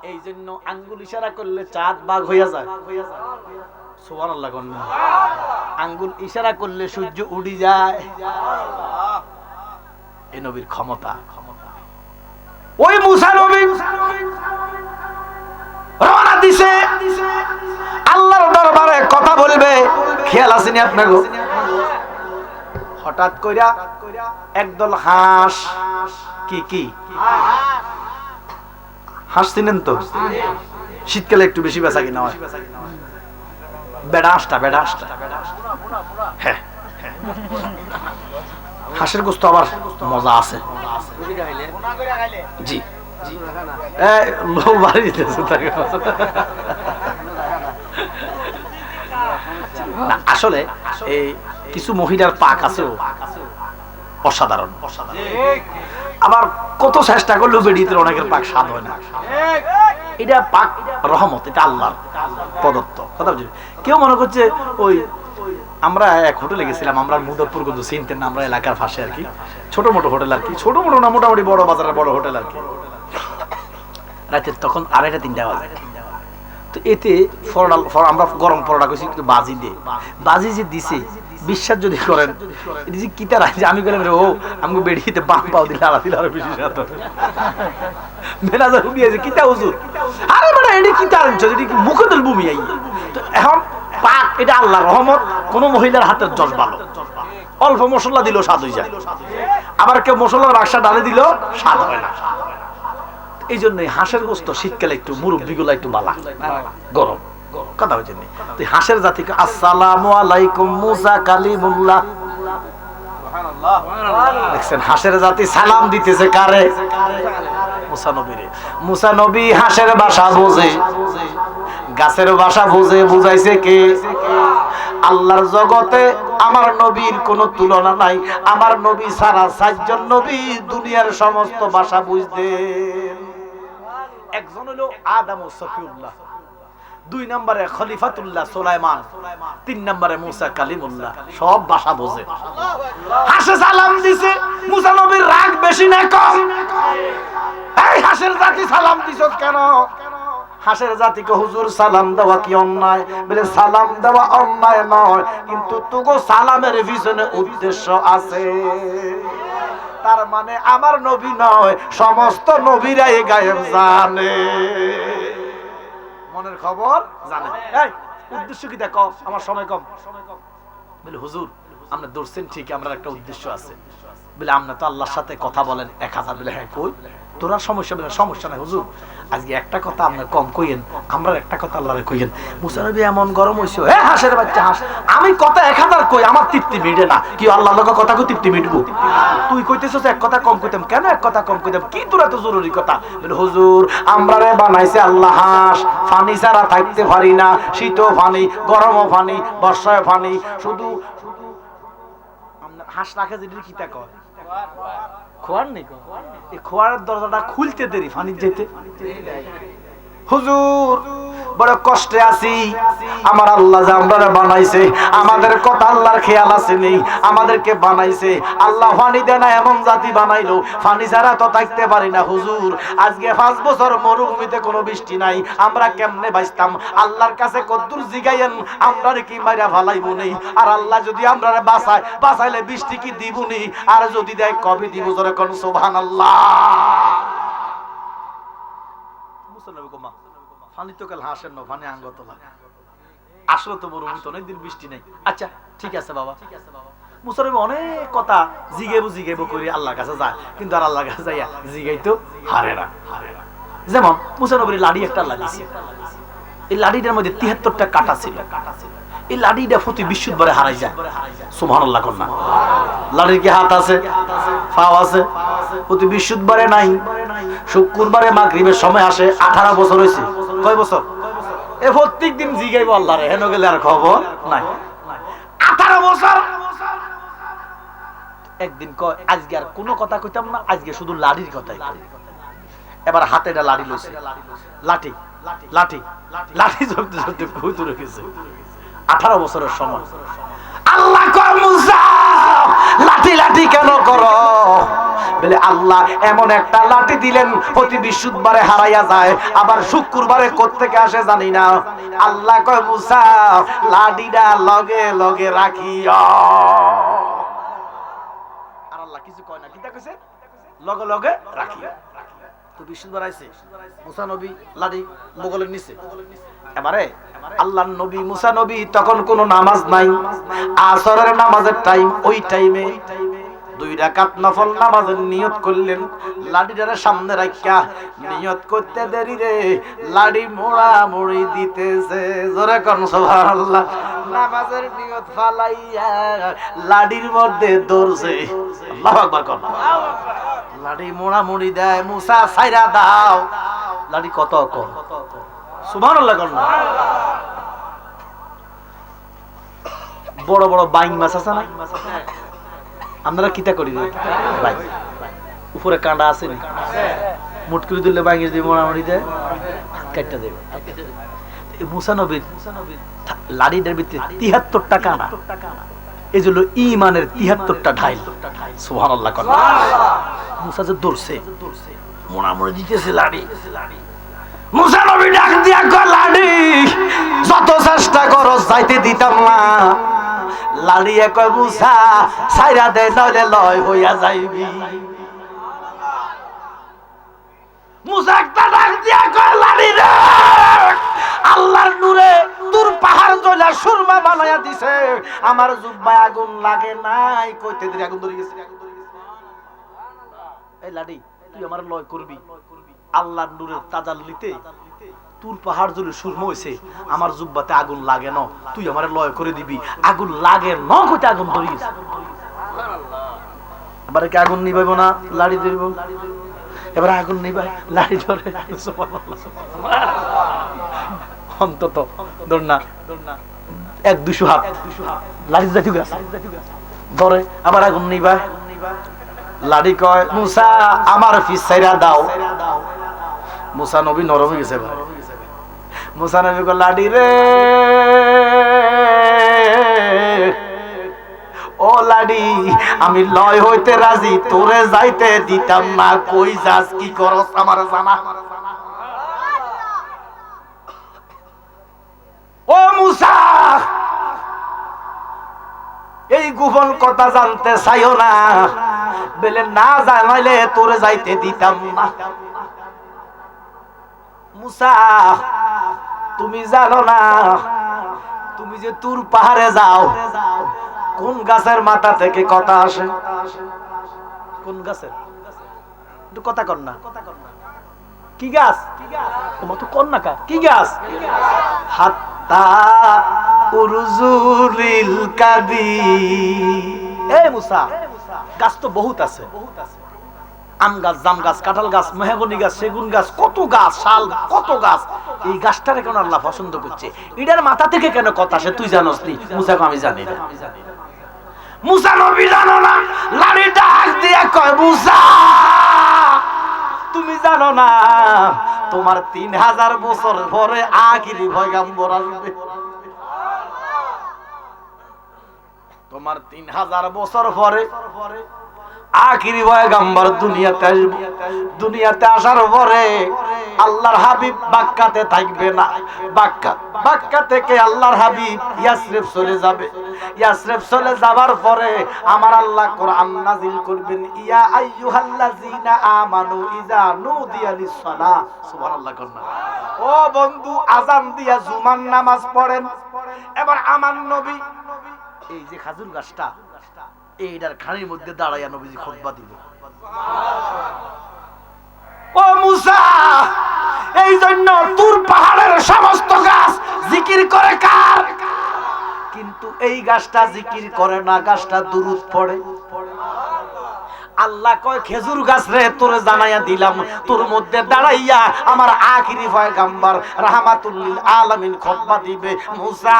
Speaker 2: এই জন্য আঙ্গুল ইশারা করলে চাঁদ বাঘ হইয়া যায়, সুবহানাল্লাহ। আঙ্গুল ইশারা করলে সূর্য উড়ি যায়, এই নবীর ক্ষমতা। ওই মুসা নবী রওনা দিছে আল্লাহর দরবারে কথা বলবে, খেয়াল আসেনি আপনার? হঠাৎ কইরা একদল হাঁস, কি কি হাঁস চিনেন তো? শীতকালে একটু বেশি বেচা কিনা হয়, বেড়া হাঁসটা, বেড়া হাঁসটা। হ্যাঁ, হাঁসের গোস্ত আবার মজা আছে। জি, লোক বাড়ি দিতেছে আসলে এই কিছু মহিলার পাক আছে অসাধারণ। আবার কত চেষ্টা করলেও বেরিয়ে অনেকের পাক স্বাদ হয় না। এটা পাক রহমত, এটা আল্লাহর প্রদত্ত কথা বুঝলি। কেউ মনে করছে ওই আমরা এক হোটেলে গেছিলাম, আমরা মুদরপুর কিন্তু চিনতেন না, আমরা এলাকার পাশে আর কি, ছোট মোটো হোটেল আর কি, ছোট মোটো না মোটামুটি বড় বাজারের বড় হোটেল আর কি। রাতের তখন 2:30-3টা বাজে। তো এতে আমরা গরম পরোটা করছি বাজি দিয়ে, বাজি যে দিছে বিশ্বাস যদি করেন এটা যে কিতা রাখছে, আমি গেলাম রে ও আমাকে বেরিয়ে বাম পাও দিলে আলা দিলে আরো বেশি সাথে মেনাজার হুবিয়েছে কিতা হুজুর, আরে মানে এটা কিতা আনছো, এটা কি মুখে দিল বমি আই। তো এখন পাক এটা আল্লাহর রহমত। কোন মহিলার হাতের জজ ভালো, অল্প মশলা দিলেও স্বাদ হয়ে যায়, আবার কেউ মশলার বাক্সা ডালে দিলেও স্বাদ হয় না। এই জন্য হাঁসের গোস্ত শীতকালে একটু মুরব্বীগুলা একটু বালা, গরম কথা হয়েছে। তুই হাঁসের জাতিকে আসসালামু আলাইকুম মুসা কালিমুল্লাহ, দেখছেন হাঁসের জাতি সালাম দিতেছে কারে? মুসা নবীরে। মুসা নবী হাঁসের ভাষা বোঝে, গাছের ভাষা বুঝে, বুঝাইছে কে? আল্লাহর জগতে আমার নবীর কোনো তুলনা নাই। আমার নবী ছাড়া 4জন নবী দুনিয়ার সমস্ত ভাষা বুঝতেন। একজন হলো আদম ও সফিউল্লাহ, 2 নম্বরে খলিফাতুল্লাহ সুলাইমান, 3 নম্বরে মুসা কালিমুল্লাহ, সব ভাষা বোঝে। হাসে সালাম দিছে, মুসা নবীর রাগ বেশি না কম? এই হাসের জাতি সালাম দিছস কেন? হাসের জাতিকে হুজুর সালাম দেওয়া কি অন্যায়? বলে সালাম দেওয়া অন্যায় নয়, কিন্তু তোগো সালামের পিছনে উদ্দেশ্য আছে। তার মানে আমার নবী নয়, সমস্ত নবীরাই গায়েব জানে, মনের খবর জানে। এই উদ্দেশ্য কি দেখো, আমার সময় কম। বলে হুজুর আমরা দর্শন ঠিক, আমরা একটা উদ্দেশ্য আছে। বলে আপনি তো আল্লাহর সাথে কথা বলেন 1000। বলে হ্যাঁ কই, তোরা সমস্যা? বলে সমস্যা নাই হুজুর, আজকে একটা কথা আপনি কম কইেন, আমরা একটা কথা আল্লাহরে কইেন। মুসা নবী এমন গরম হইছে, হে হাঁসের বাচ্চা হাঁস, আমি কথা 1000 কই, আমার তৃপ্তি মিটে না। কি আল্লাহর লগে কথা কই তৃপ্তি মিটবো? তুই কইতেছস এক কথা কম কইতাম, কেন এক কথা কম কইতাম? কি তোর এত জরুরি কথা? বলে হুজুর আমরারে বানাইছে আল্লাহ হাঁস, পানি ছাড়া থাকতে পারি না, শীতও পানি, গরমও পানি, বর্ষায় পানি, শুধু হাঁস রাখে যেটা কিতা কয় খোয়ার নেই, এই খোয়ারের দরজাটা খুলতে দেরি পানি যেতে। হুজুর বড় কষ্টে আছি, আমার আল্লাহ যে আমরা বানাইছে, আমাদের কথা আল্লাহর খেয়াল আছে নেই, আমাদেরকে বানাইছে আল্লাহ, পানি দেয় না এমন জাতি বানাইলো, পানি ছাড়া তো থাকতে পারি না। হুজুর আজকে 5 বছর মরুভূমিতে কোনো বৃষ্টি নাই, আমরা কেমনে বাঁচতাম? আল্লাহর কাছে কদ্দুর জিগাইয়েন, আমরা কি মাইরা ফালাইবো নেই? আর আল্লাহ যদি আমরা বাঁচাইলে বৃষ্টি কি দিবনি? আর যদি দেয় কবে দিব? জোরে কোন সুবহানাল্লাহ। পানি তো কাল হাসেন না, পানি আঙ্গতলা, আসলে তো মরুভূমিতে অনেকদিন বৃষ্টি নেই। আচ্ছা ঠিক আছে বাবা। মুসা নবী অনেক কথা জিগাইবো করে আল্লাহর কাছে যায়, কিন্তু আর আল্লাহর কাছে যাইয়া জিগাইতো হারে না। যেমন মুসা নবীর লাঠি একটা লাগিয়েছে, এই লাঠিটার মধ্যে 73টা কাঁটা ছিল। এই লাঠিটা প্রতি বিশুদ্ধবারে হারাই যায়। সুবহানাল্লাহ কন্যা। লাঠির কি হাত আছে, পাও আছে? প্রতি বিশুদ্ধবারে নাই। শুক্রবারে মাগরিবের সময় আসে, 18 বছর হয়েছে। কয় বছর? এ প্রত্যেক দিন জিগাইবো আল্লাহরে, হেন গেলে আর খবর নাই। 18 বছর। একদিন কয় আজকে আর কোনো কথা কইতাম না, আজকে শুধু লাঠির কথাই। এবার হাতে এটা লাঠি লইছে, লাঠি লাঠি লাঠি জপতে জপতে বহুত দূরে গেছে। 18 বছরের সময়। আল্লাহ কয় মুসা লাঠি লাঠি কেন করো? বলে আল্লাহ এমন একটা লাঠি দিলেন প্রতি বিশুদ্ধবারে হারাইয়া যায়, আবার শুক্রবারে কোত্থেকে আসে জানি না। আল্লাহ কয় মুসা লাঠিটা লগে লগে রাখিও। আর আল্লাহ কিছু কয় না, কিটা কইছে? লগে লগে রাখিও। তো বিশুদ্ধবার আইছে, মুসা নবী লাঠি মোগলের নিচে। এবারে আল্লাহর নবী মুসা নবী তখন কোনো নামাজ নাই, আসরের নামাজের টাইম। ওই টাইমে 2 রাকাত নফল নামাজের নিয়ত করলেন। লাঠিটারে সামনে রাখিয়া নিয়ত করতে দেরি রে, লাঠি মোড়া মুড়ি দিতেছে। জোরে কোন সুবহানাল্লাহ। নামাজের নিয়ত ফালাইয়া লাঠির মধ্যে দৌড়ছে। আল্লাহু আকবার কোন। লাঠি মোড়া মুড়ি দেয়, মুসা ছাইরা দাও। লাঠি কত কম। সুবহানাল্লাহ কোন। বড় বড় বাইং মাছ আছে না, আপনারা কিতা করি ভাই, উপরে কাঁটা আছে নি, মুট করে দিলে বাইঙের দিয়ে মোড়ামুড়ি দেয়, কাটটা দেবে। মুসা নবীর লাড়িটার ভিতরে ৭৩টা কাঁটা, এই জন্য ইমানের ৭৩টা ঢাইল। সুবহানাল্লাহ। মুসা যে দৌড়ছে, মোড়ামুড়ি দিতেছে লাড়ি, মুসা নবী ডাক দিয়া কয়, লাড়ি যত চেষ্টা করো যাইতে দিতাম না। লাড়িয়ে কয়, মুসা ছাইরা দে নইলে লয় হইয়া যাইবি। মুসা একটা ডাক দিয়া কয়, লাড়ি রে, আল্লাহর নূরে তোর পাহাড় জ্বলা সুরমা বানায়া দিছে, আমার জুব্বায় আগুন লাগে নাই, কইতে দিলে আগুন ধরে গেছে। এই লাড়ি তুই আমার লয় করবি, আল্লাহর নূরের তাজাল্লিতে তোর পাহাড় জুড়ে সুরমা হইছে, আমার জুব্বাতে আগুন লাগে না, তুই আমার লয় করে দিবি। আগুন লাগে না কইতে আগুন ধরে গেছে। এবারে কি আগুন নিবাইব না লাড়ি ধরব? এবার আগুন নিবাই, লাড়ি ধরে। অন্তত ধর না ১-২০০ হাত লাড়ি জাতীয় গাছ ধরে, আবার আগুন নিবাই। লাড়ি কয়, মুসা আমার ফিস ছাইরা দাও। মুসা নবী নরম হয়ে গেছে ভাই। মুসা নবী কয়, লাড়ি রে, ও লাড়ি, আমি লয় হইতে রাজি, তোরে যাইতে দিতাম না, কই যাস কি করস আমার জানা। ও মুসা, এই গোপন কথা জানতে চাইও না, বলে না জানাইলে তোরে যাইতে দিতাম না। মুসা তুমি জানো না, তুমি যে তুর পাহাড়ে যাও, কোন গাছের মাথা থেকে কথা আসে? কোন গাছের? একটু কথা কর না। কি গাছ? তোমার তো কর না কা, কি গাছ? হাত্তা উরজুলিল কাদি। এই মুসা, গাছ তো বহুত আছে, আম গাছ, জাম গাছ, কাঁঠাল গাছ, মেহগনি গাছ, সেগুন গাছ, কত গাছ, শাল, কত গাছ। এই গাছটারে কেন আল্লাহ পছন্দ করছে? এটার মাথা থেকে কেন কথা আসে তুই জানোস নি? মুসা কয়, আমি জানি না। মুসা নবী জানো না? লাড়ি ডাক দিয়া কয়, মুসা তুমি জানো না, তোমার ৩০০০ বছর পরে আখিরি পয়গম্বর আসবে। তোমার ৩০০০ বছর পরে আখিরি পয়গম্বর দুনিয়াতে আসবে। দুনিয়াতে আসার পরে আল্লাহর হাবিব বাক্কাতে থাকবে না, বাক্কা থেকে আল্লাহর হাবিব ইয়াসরিব চলে যাবে। ইয়াসরিব চলে যাবার পরে আমার আল্লাহ কোরআন নাযিল করবেন, ইয়া আইয়ুহাল্লাযীনা আমানু ইযা নুদিয়া লিস-সালাহ। সুবহানাল্লাহ। ও বন্ধু, আযান দিয়া জুমার নামাজ পড়েন। এবার আমার নবী এই যে খাজুর গাছটা, এইটার খানির মধ্যে দাঁড়াইয়া নবীজি খুতবা দিল। ও মুসা, এই জন্য তুর পাহাড়ের সমস্ত গাছ জিকির করে কার? কিন্তু এই গাছটা জিকির করে না, গাছটা দুরূদ পড়ে। আল্লাহ কয়, খেজুর গাছ রে, তোরে জানাইয়া দিলাম, তোর মধ্যে দাঁড়াইয়া আমার আখিরি পয়গম্বর রাহমাতুল লিল আলামিন খুতবা দিবে। মুসা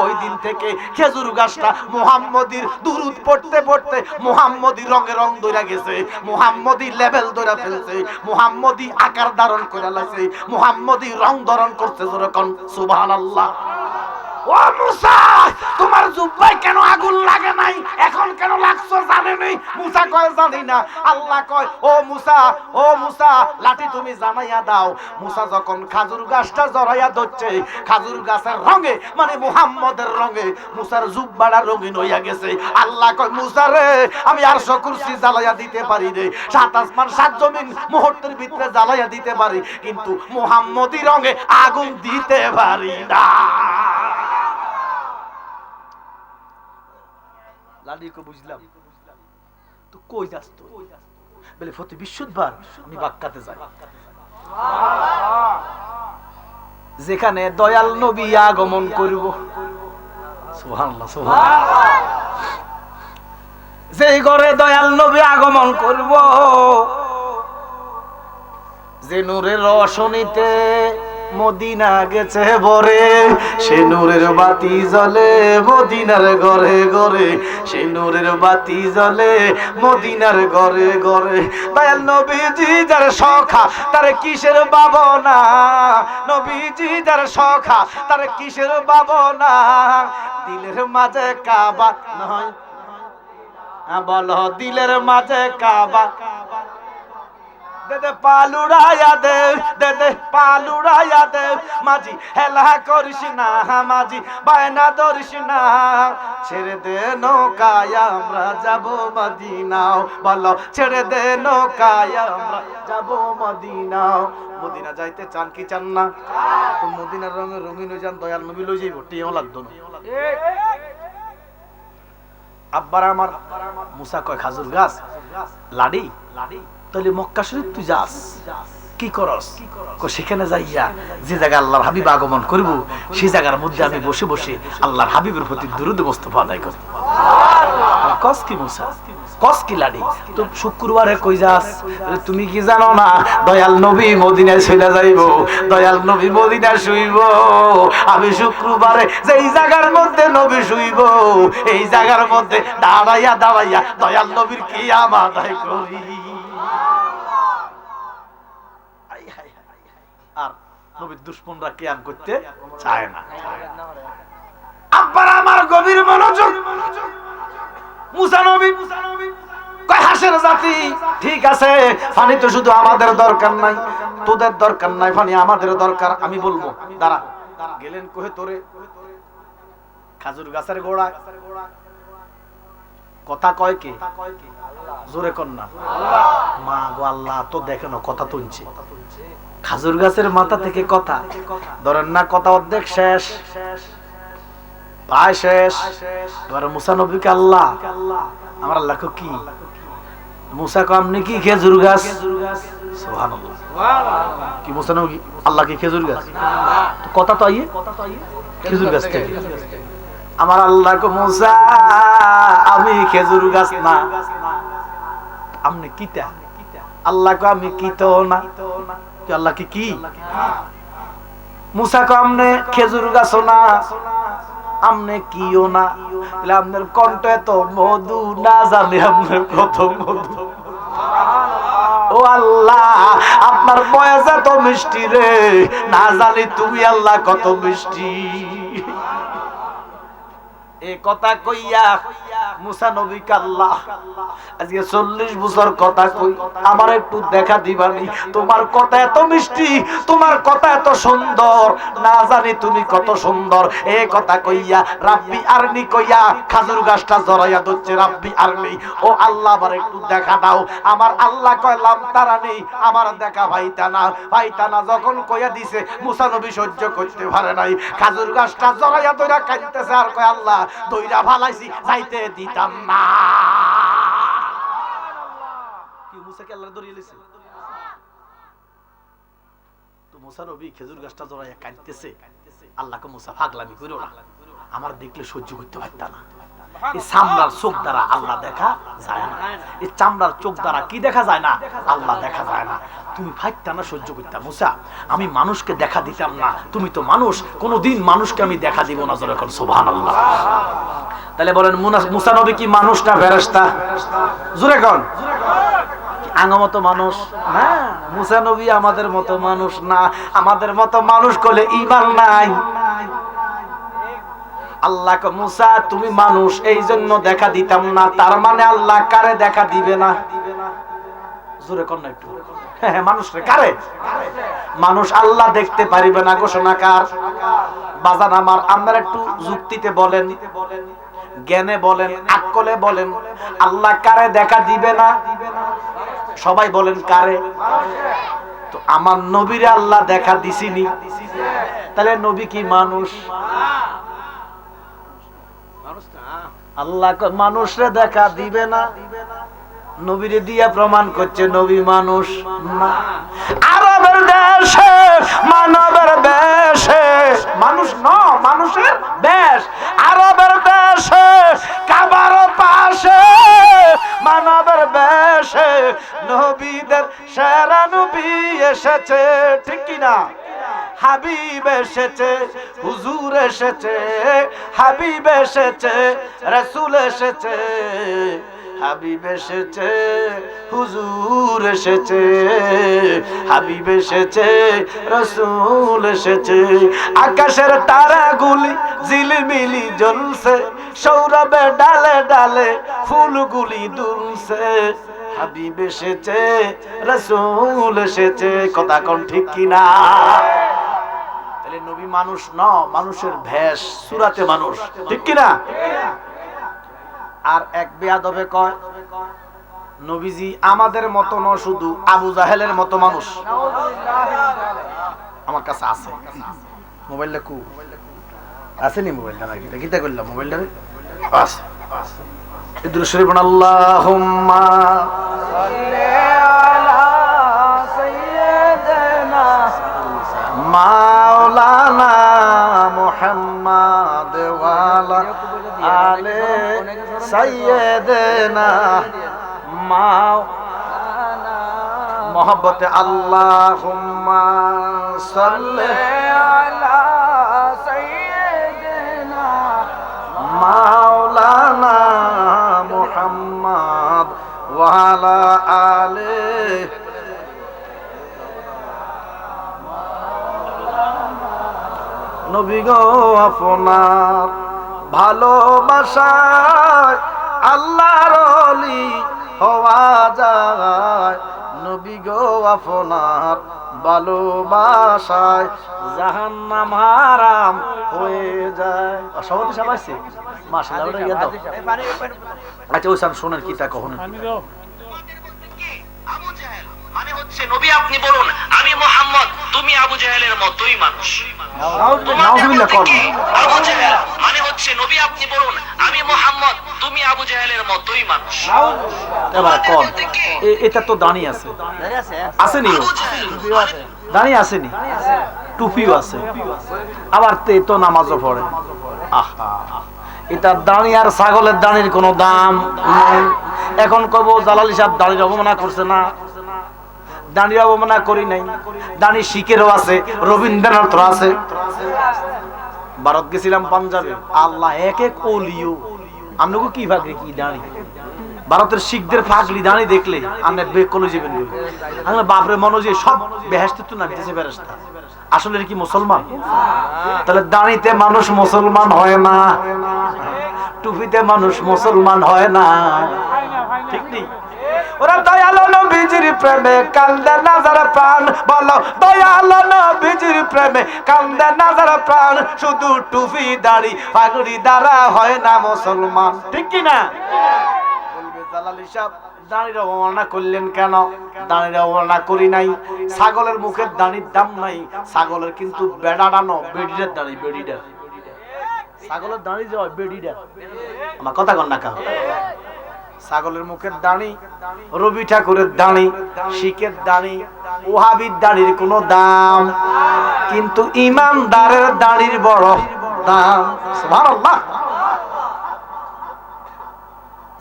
Speaker 2: ওই দিন থেকে খেজুর গাছটা মুহাম্মদীর দুরূদ পড়তে পড়তে মুহাম্মদী রঙে রং ধরে গেছে, মুহাম্মদী লেভেল ধরে ফেলছে, মুহাম্মদী আকার ধারণ করে লাইছে, মুহাম্মদী রং ধারণ করছে। যখন সুবহানাল্লাহ। ও মুসা, তোমার জুব্বায় কেন আগুন লাগে নাই, এখন কেন লাগছো জানে নেই? মুসা কয়, জানি না। আল্লাহ কয়, ও মুসা, লাঠি তুমি জানাইয়া দাও। মুসা যখন খাজুর গাছটা জড়াইয়া ধরছে, খাজুর গাছের রঙে মানে মুহাম্মদের রঙে মুসার জুব্বাটা রঙিন হইয়া গেছে। আল্লাহ কয়, মুসা রে, আমি আরশ কুরসি জ্বালাইয়া দিতে পারি রে, ৭ আসমান ৭ জমিন মুহূর্তের ভিতরে জ্বালাইয়া দিতে পারি, কিন্তু মুহাম্মদী রঙে আগুন দিতে পারি না। লালিকে বুঝলাম, তো কই যাস তুই? বলে, প্রতি বৃহস্পতিবার আমি বাক্কাতে যাই, যেখানে দয়াল নবী আগমন করব। সুবহানাল্লাহ, সুবহানাল্লাহ। যেই ঘরে দয়াল নবী আগমন করব, যে নূরের রোশনীতে
Speaker 1: মদিনা গেছে ভরে, সে নূরের বাতি জ্বলে মদিনার ঘরে ঘরে, সে নূরের বাতি জ্বলে মদিনার ঘরে ঘরে। দয়াল নবীজি যার সখা তার কিসের ভাবনা, নবীজি যার সখা তার কিসের ভাবনা, দিলের মাঝে কাবা নয়, বলো দিলের মাঝে কাবা, দে পালুড়াইয়া দে, দে পালুড়াইয়া দে, মাঝি হেলা করিস না, মাঝি বায়না ধরিস না, ছেড়ে দে নৌকায় আমরা যাব মদিনাও, বলো ছেড়ে দে নৌকায় আমরা যাব মদিনাও। মদিনা যাইতে চান কি চান না? তো মদিনার রঙে রঙিন হয়ে যান, দয়াল নবী লই যাইব, টিও লাগতো না। আব্বার আমার মুসা কয় খাজুর গাছ লাডি, তাহলে মক্কা শরীফ তুই যাস কি করস? সেখানে যাইয়া যে জায়গা আল্লাহর হাবিব আগমন করব সেই জায়গার মধ্যে আমি বসে বসে আল্লাহর হাবিবের প্রতি দুরূদ মুস্তাফা আদায় করি। কস কি মুসা, কস কি লাডি, তো শুক্রবারে কই যাস? তুমি কি জানো না দয়াল নবী মদিনায় চলে যাইব, দয়াল নবী মদিনায় শুইব, আমি শুক্রবারে যেই জায়গার মধ্যে নবী শুইব এই জায়গার মধ্যে দাঁড়াইয়া দাঁড়াইয়া দয়াল নবীর কিয়াম আদায় করি। আর নবীর দুশমনরা কিয়াম করতে চায় না। আব্বার আমার গভীর মনোযোগ, মুসা নবী কয় হাসের জাতি ঠিক আছে, পানি তো শুধু আমাদের দরকার নাই, তোদের দরকার নাই, পানি আমাদের দরকার। আমি বলবো দাঁড়া, গেলেন কহে তোরে খাজুর গাছের গোড়া, কথা কয় কে? জোরে কর না। মা গো আল্লাহ তো দেখেন কথা তুলছে, খাজুর গাছের মাথা থেকে কথা ধরেন না, কথা অর্ধেক শেষ, প্রায় শেষ। এবার মুসা নবীকে আল্লাহ, আমার আল্লাহ কি মুসা কো আপনি কি খেজুর গাছ? সুবহানাল্লাহ, কি মুসা নবী আল্লাহ কি খেজুর গাছ? তো কথা তো আইয়ে খেজুর গাছ থেকে। আমার আল্লাহ কো মুসা আমি খেজুর গাছ না, আপনি কিটা? আল্লাহ কো আমি কিতো না। আল্লাহ কি কি? মুসা কো আমনে খেজুর গাছ না, আমনে কিও না, আপনার কণ্ঠ এত মধু না জানি আপনার কত মধু। ও আল্লাহ আপনার বয়স এত মিষ্টি রে, না জানি তুমি আল্লাহ কত মিষ্টি। এই কথা কইয়া মুসা নবীকে আল্লাহ আজকে 40 বছর কথা কই, আমার একটু দেখা দিবানি, তোমার কথা এত মিষ্টি, তোমার কথা এত সুন্দর, না জানি তুমি কত সুন্দর। এই কথা কইয়া রাব্বি আরনি কইয়া খাজুর গাছটা জড়াইয়া ধরছে, রাব্বি আরনি, ও আল্লাহ আমার একটু দেখা দাও। আমার আল্লাহ কয় লাম তারানি, আমার দেখা ভাইতা না, ভাইতা না যখন কইয়া দিছে মুসা নবী সহ্য করতে পারে নাই, খাজুর গাছটা জড়াইয়া ধইরা কাঁদতেছে আর কয় আল্লাহ দইরা ভালাইছি যাইতে দিতাম না। কি মুসাকে আল্লাহ ধরিয়ে লিছে? তো মুসা নবী খেজুর গাছটা জড়াইয়া কাঁদতেছে, আল্লাহকে মুসা পাগলামি করো না, আমার দেখলে সহ্য করতে পারতা না। এই চামড়ার চোখ দ্বারা আল্লাহ দেখা যায় না, এই চামড়ার চোখ দ্বারা কি দেখা যায় না? আল্লাহ দেখা যায় না। তুমি ফাইটটা না সহ্য করতাম মুসা, আমি মানুষকে দেখা দিতাম না, তুমি তো মানুষ, কোনদিন মানুষকে আমি দেখা দিব না। জোরে কোন সুবহানাল্লাহ। তাহলে বলেন মুসা নবী কি মানুষ না ফেরেশতা? জোরে কোন আঙ্গমতো মানুষ না, মুসা নবী আমাদের মতো মানুষ না। আমাদের মতো মানুষ করলে ঈমান নাই। আল্লাহ কে মুসা তুমি মানুষ, এই জন্য দেখা দিতাম না, তার মানে আল্লাহ কারে দেখা দিবে না? জোরে কোন না একটু। হ্যাঁ মানুষ রে, কারে? মানুষ আল্লাহ দেখতে পারিবে না, ঘোষণা কার? বাজান আমার, আপনারা একটু যুক্তিতে বলেন, জ্ঞানে বলেন, আকলে বলেন, আল্লাহ কারে দেখা দিবে না? সবাই বলেন কারে? তো আমার নবীরে আল্লাহ দেখা দিছিনি, তাহলে নবী কি মানুষ? আল্লাহ মানুষরে দেখা দিবে না, নবীরে দিয়া প্রমাণ করছে নবী মানুষ না। আরবের দেশে মানবের বেশে, মানুষ ন মানুষের বেশ, আরবের দেশে কাবার পাশে মানবের বেশে নবীদের সেরা নবী এসেছে, ঠিক কিনা? হাবিব এসেছে, হুজুর এসেছে, হাবিব এসেছে, রাসূল এসেছে, হাবিব এসেছে, হুজুর এসেছে, হাবিব এসেছে, রাসূল এসেছে। আকাশের তারাগুলি ঝিলমিলি জ্বলছে, সৌরভে ডালে ডালে ফুলগুলি দুলছে, হাবিব এসেছে, রাসূল এসেছে। কথা কোন ঠিক কিনা? তাহলে নবী মানুষ ন, মানুষের ভেষ, সূরাতে মানুষ, ঠিক কিনা? আর এক বেয়াদবে কয় নবীজি আমাদের মতো ন, শুধু আবু জাহেলের মতো মানুষ। আমার কাছে আছে মোবাইলটা, কু আছে নি মোবাইলটা? নাকি কিতা করলাম মোবাইলটা? আছে। ইদরু শরীফ আল্লাহুম্মা সাল্লি আলা সাইয়্যিদিনা মাওলানা মুহাম্মাদ ওয়া আলা আলে সাইয়্যিদিনা মাওলানা মোহাব্বতে আল্লাহুম্মা সাল্লি আলা সাইয়্যিদিনা মাওলানা মুহাম্মাদ ওয়া আলা আলে। নবী গো আপনার ভালোবাসায় আল্লাহর ওলি হওয়া যায়, নবী গো আপনার ভালোবাসায় জাহান্নাম হারাম হয়ে যায়। সবাই সবাইছে মাশাআল্লাহ। ওটা ইয়া দাও। আচ্ছা ওই সান শোনেন কি তা কখনো
Speaker 3: আবু জাহেল মানে হচ্ছে নবী, আপনি বলুন আমি মুহাম্মদ, তুমি আবু জাহেলের মতোই মানুষ।
Speaker 1: নাউজুবিল্লাহ কোন
Speaker 3: আবু জাহেল মানে হচ্ছে নবী, আপনি বলুন আমি মুহাম্মদ, তুমি আবু জাহেলের মতোই মানুষ।
Speaker 1: এবার কোন এটা তো দাঁড়ি আছে, আসেনি? দাঁড়ি আসেনি, টুপিও আছে, আবার তো নামাজও পড়ে। আহা, এটা দাঁড়ি আর ছাগলের দাঁড়ির কোনো দাম নাই। এখন কব জালালি সাহেব দাঁড়ির অবমাননা করছে না, দাঁড়ির অবমাননা করি নাই। দাঁড়ি শিখেরও আছে, রবীন্দ্রনাথ আছে। ভারত গেছিলাম পাঞ্জাবে, আল্লাহ এক এক ওলিও আমনগো কি ভাগে কি দাঁড়ি। ভারতের শিখদের পাগলি দাঁড়ি দেখলে আমরা বেকলে যাবেন, আমরা বাপরে মনে যে সব বেহেশতে তো নামতেছে ফেরেশতা। আসলে কি মুসলমান? তাহলে দাঁড়িতে মানুষ মুসলমান হয় না, টুপিতে মানুষ মুসলমান হয় না, ঠিক নেই? ওরা দয়াল নবীজির প্রেমে কান্দে নাজার প্রাণ, বলো দয়াল নবীজির প্রেমে কান্দে নাজার প্রাণ। শুধু টুপি দাড়ি পাগড়ি দ্বারা হয় না মুসলমান, ঠিক কি না? বলবে জালালি সাহেব দাড়ির অবমাননা করলেন কেন? দাড়ির অবমাননা করি নাই। ছাগলের মুখের দাড়ির দাম নাই, ছাগলের কিন্তু বেড়াটা ন, বেড়িটার দাড়ি, বেড়িটা। ছাগলের দাড়ি যে হয় বেড়িটা, আমার কথা কন না কাউ। ছাগলের মুখের দাড়ি, রবি ঠাকুরের দাড়ি, শিখের দাড়ি, ওহাবির দাড়ির কোনো দাম, কিন্তু ইমানদারের দাড়ির বড় দাম। সুবহানাল্লাহ।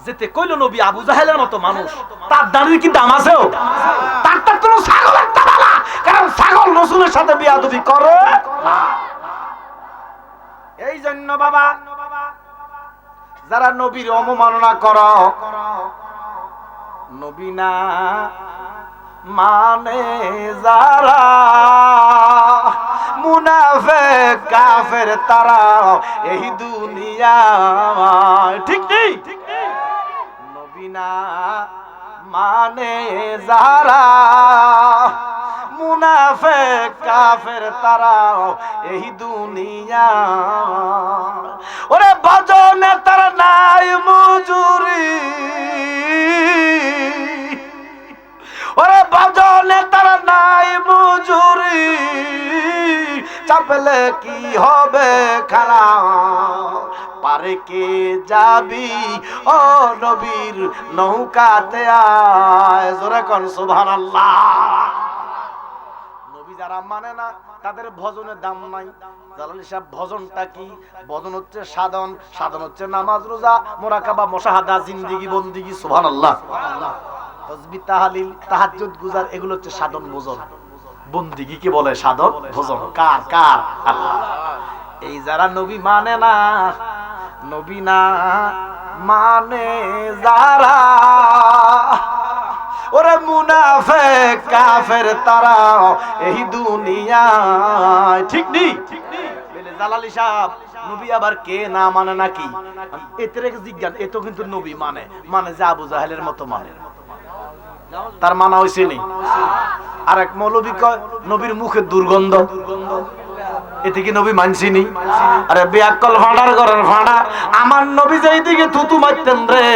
Speaker 1: যেতে কইল নবী আবু জাহেলের মতো মানুষ, তার দাড়ির কি দাম আছে? তার কোনো ছাগলের দাম না, কারণ ছাগল রাসূলের সাথে বিয়াদবি করে না। এই জন্য বাবা, যারা নবীর অবমাননা করো, নবী না মানে যারা মুনাফিক কাফের তারা এই দুনিয়ায়, ঠিক নেই? নবী না মানে যারা মুনাফিক কাফের তারা এই দুনিয়া। ওরে ভজনে তার নাই মজুরি, ওরে ভজনে তার নাই মজুরি, চাপলে কি হবে খারা, পারে কে যাবি ও নবীর নৌকাতে আয়। জোরে কোন সুবহানাল্লাহ। যারা মানে না তাদের ভজনের দাম নাই। জালালি সাহেব ভজনটা কি? ভজন হচ্ছে সাধন, সাধন হচ্ছে নামাজ রোজা মুরাকাবা মুশাহাদা জিন্দেগি বন্দেগি। সুবহানাল্লাহ। তাসবিহ তাহলিল তাহাজ্জুদ গুজার এগুলো হচ্ছে সাধন ভজন।
Speaker 2: বন্দিগি কি বলে সাধন ভোজন কার কার আল্লাহ। এই যারা নবী মানে না, নবী না মানে যারা, ওরে মুনাফিক কাফের তারা এই দুনিয়ায়, ঠিক নেই? জালালি সাহেব নবী আবার কে না মানে নাকি এতে রেখে জিজ্ঞান, এ তো কিন্তু নবী মানে মানে যে আবু জাহেলের মতো মানে, তার মানা হয়েছে নি? আর এক মৌলবী কয় নবীর মুখে দুর্গন্ধ, এতে কি নবী মানছিনি? আরে বেয়াক্কল ফাঁড়ার ঘরের ফাঁড়া, আমার নবী যেই দিকে থুতু মারতেন রে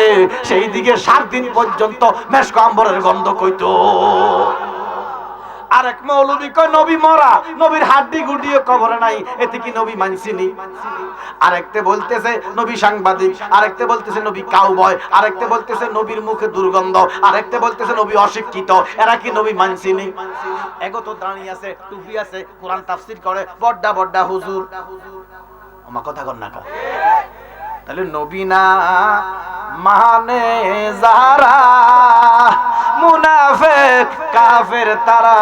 Speaker 2: সেই দিকে 7 দিন পর্যন্ত মেশক আম্বরের গন্ধ কইতো। আরেক মৌলবী কয় নবী মরা, নবীর হাড্ডি গুডিয়ে কবরে নাই, এতে কি নবী মানছিনি? আরেকতে বলতেছে নবী সাংবাদিক, আরেকতে বলতেছে নবী কাউবয়, আরেকতে বলতেছে নবীর মুখে দুর্গন্ধ, আরেকতে বলতেছে নবী অশিক্ষিত, এরা কি নবী মানছিনি? এগো তো দাঁড়িয়ে আছে, টুপি আছে, কোরআন তাফসীর করে, বড্ডা বড্ডা হুজুর। আমার কথা কর না কা? তাহলে নবী না মানে যারা, মুনাফিক কাফের তারা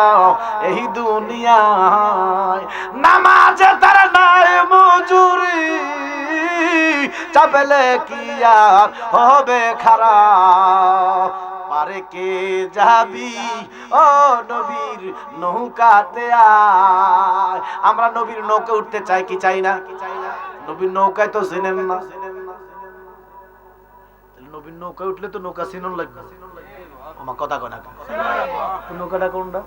Speaker 2: এই দুনিয়ায়, নামাজে তারা নাই মজুরি, চাপেলে কি আর হবে খারাপ, পারে কে যাবি ও নবীর নৌকাতে আয়। আমরা নবীর নৌকা উঠতে চাই কি চাই না? নবীর নৌকায় তো চিনেন না, নবীর নৌকায় উঠলে তো নৌকা চিনন লাগবে। আমার কথা কয় না, নৌকাটা কোনটা?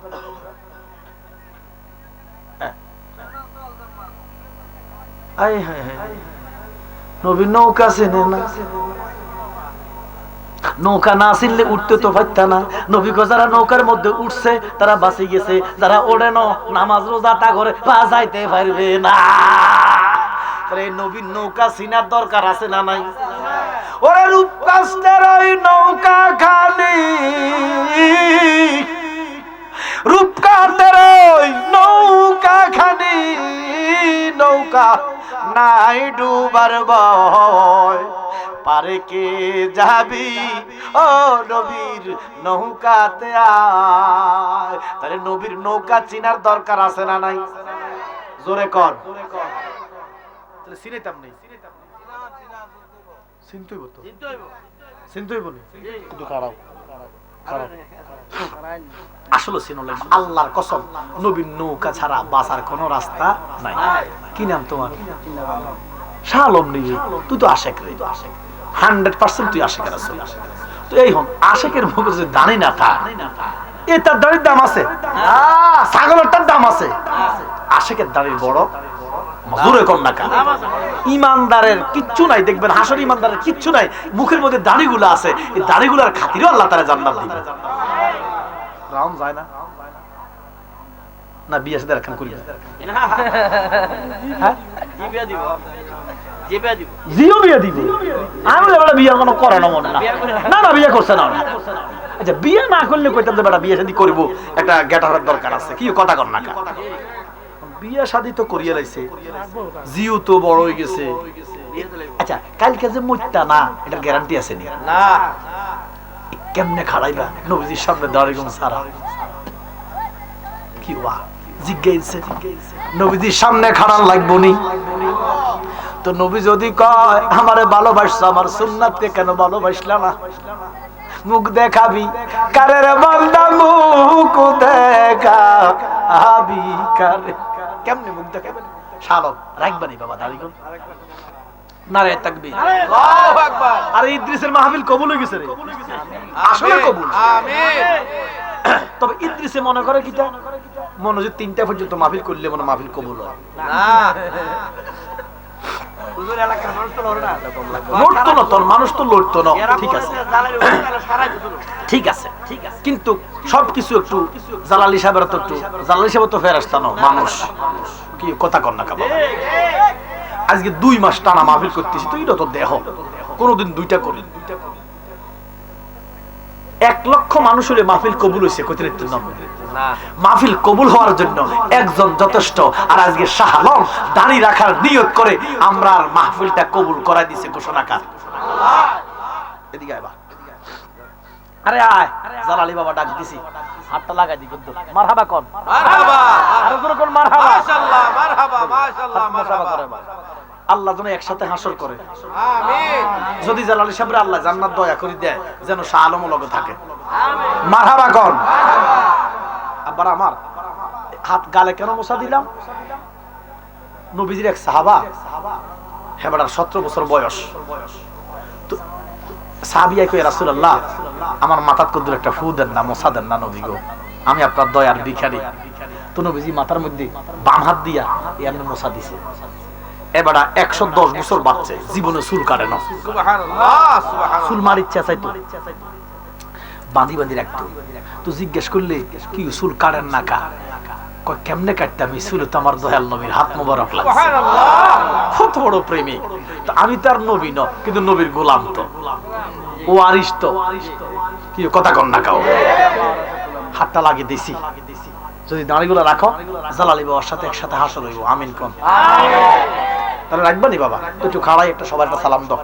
Speaker 2: নবীর নৌকা চিনে না, নৌকা না চিনলে উঠতে তো পারতা না। নবী কো যারা নৌকার মধ্যে উঠছে তারা বাঁচি গেছে, যারা ওড়ে না নামাজ রোজাটা করে বাঁচাইতে পারবে না। এই নবীর নৌকা চিনার দরকার আছে না নাই? ওরে রূপকাস্তের ওই নৌকা খালি, রূপকান্তের ওই নৌকা খালি, নৌকা নাই ডুবার ভয়, পারে কে যাবি ও নবীর নৌকাতে আয়। তাহলে নবীর নৌকা চিনার দরকার আছে না নাই? জোরে কর। তাহলে চিনেতাম নেই, চিনতেই বলতো, চিনতেই বলি কিন্তু খারাপ আসলে চিনো লাগবে। আল্লাহর কসম নবীর নৌকা ছাড়া বাঁচার কোনো রাস্তা নাই। কি নাম তোমার? শাহ আলম নিজে। তুই তো আশেক রে, 100% তুই আশেকের আছিস। তো এই হন আশেকের মুখে যদি দাঁড়ি না থা, এ তার দাড়ির দাম আছে, ছাগলেরটার দাম আছে, আশেকের দাড়ির বড় জোরে কর না কেন? ইমানদারের কিচ্ছু নাই, দেখবেন হাসর ইমানদারের কিচ্ছু নাই, মুখের মধ্যে দাড়িগুলো আছে, এই দাড়িগুলোর খাতিরে আল্লাহ তাআলা জান্নাত দিবে। রাউন্ড যায় না না বিয়ে সাথে রাখান করি হ্যাঁ বিয়ে দিব, জিও বিয়ে দিব। আমি বলে বিয়ে কোনো করে না মনে না, না বিয়ে করছে না। আচ্ছা বিয়ে না করলে কইতাম যে বেটা বিয়ে শাদী করব, একটা গেটারের দরকার আছে, কি কথা কর না কা? বিয়ে শাদী তো করিয়ে লাইছে, জিও তো বড় হয়ে গেছে। আচ্ছা কালকে যে মইতা না, এটার গ্যারান্টি আছে নি? না। কেমনে খাড়াইবা নবীজির সামনে দাঁড়িয়ে গম সারা? কি ওয়া জিজ্ঞাসা, নবীজির সামনে খাড়ান লাগবো নি? তো নবী যদি কয় আমারে ভালোবাসছো, আমার সুন্নাতকে কেন ভালোবাসলা না? মুখ দেখাবি কারে রে বান্দা, মুখ দেখাবি কারে? কেমনে মুখ দেখাবেন? শালক রাখবানি বাবা দাড়িগুলো। নারে তাকবীর, আল্লাহু আকবার। আরে ইদ্রিসের মাহফিল কবুল হয়ে গেছে রে, আসলে কবুল। আমিন। তবে ইদ্রিসে মনে করে কিটা, মনে যে 3টা পর্যন্ত মাহফিল করলে মনে মাহফিল কবুল হয় না। হুজুর এলাকার মানুষ তো লড়ে না, লড়তো না, তোর মানুষ তো লড়তো না। ঠিক আছে, ঠিক আছে, ঠিক আছে, কিন্তু সবকিছু একটু জালালি সাহেবের তো একটু, জালালি সাহেব তো ফেরেশতা না, মানুষ। কি কথা কর না কাবা? আজকে 2 মাস টানা মাহফিল করতেছি, তো এটা তো দেহ কোনদিন 2টা করি। 1 লক্ষ মানুষের মাহফিল কবুল হয়েছে, কত না? মাহফিল কবুল হওয়ার জন্য একজন যথেষ্ট। আর আজকে শাহ আলম দাড়ি রাখার নিয়ত করে আমরা মাহফিলটা কবুল করাই দিছে ঘোষণাকার। এদিকে আয় বা, আরে আয়, জালালি বাবা ডাক দিছি। হাতটা লাগাই দি কিন্তু মারহাবা কোন
Speaker 1: মারহাবা
Speaker 2: আরো জোরে কোন মারহাবা
Speaker 1: মাশাআল্লাহ মারহাবা মাশাআল্লাহ মারহাবা
Speaker 2: আল্লাহ যেন একসাথে হাসর করে
Speaker 1: আমিন
Speaker 2: যদি জালালী সাহেব আল্লাহ জান্নাত দয়া করে দেয় যেন শাহ আলম লগে থাকে আমিন মারহাবা কোন আবার আমার হাত গালে কেন মোছা দিলাম নবীজির এক সাহাবা হেবাড়ার 17 বছর বয়স তো সাহাবিয়া কই রাসূলুল্লাহ আমার মাথাত কদ্দুর একটা ফু দেন না মোছা দেন না নবী গো আমি আপনার দয়ার ভিখারি তো নবীজি মাথার মধ্যে বাম হাত দিয়া এমনি মোছা দিছে এবারে 110 বছর বাচ্চা জীবনে চুল কাটে না
Speaker 1: সুবহানাল্লাহ সুবহানাল্লাহ
Speaker 2: চুল মার ইচ্ছা চাইতো বাঁধি বাঁধি রাখতো তো জিজ্ঞেস করলে কি চুল কাটেন না কা কয় কেমনে কাটতে আমি চুল তো আমার দয়াল নবীর হাত মোবারক লাগছে
Speaker 1: সুবহানাল্লাহ
Speaker 2: কত বড় প্রেমিক তো আমি তার নবী না কিন্তু নবীর গোলাম তো ও আরিশ তো কি কথা কন না কাও হাতটা লাগিয়ে দিছি যদি দাঁড়িগুলো রাখো জালালী বাবার সাথে একসাথে হাসর হইব আমিন কোন তাহলে রাখবা নি বাবা একটু খাড়াই একটা সবার একটা সালাম দাও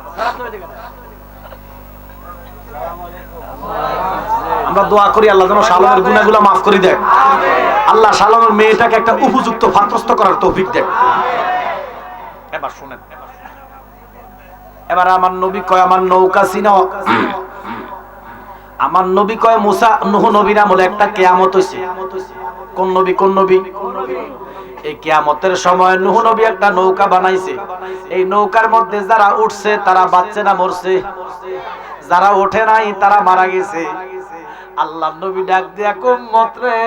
Speaker 2: আমরা দোয়া করি আল্লাহ যেন শালমের গুনাহগুলো মাফ করে দেয় আল্লাহ শালমের মেয়েটাকে একটা উপযুক্ত পাত্রস্থ করার তৌফিক দেয় এবার শুনেন এবার আমার নবী কয় আমার নৌকা চিনো আমার নবী কয় মুসা নূহ নবীর আমলে একটা কিয়ামত হইছে কোন নবী এই কিয়ামতের সময় নূহ নবী একটা নৌকা বানাইছে এই নৌকার মধ্যে যারা উঠছে তারা বাঁচছে না মরছে যারা ওঠে নাই তারা মারা গেছে আল্লাহ নবী ডাক দিয়া উম্মত রে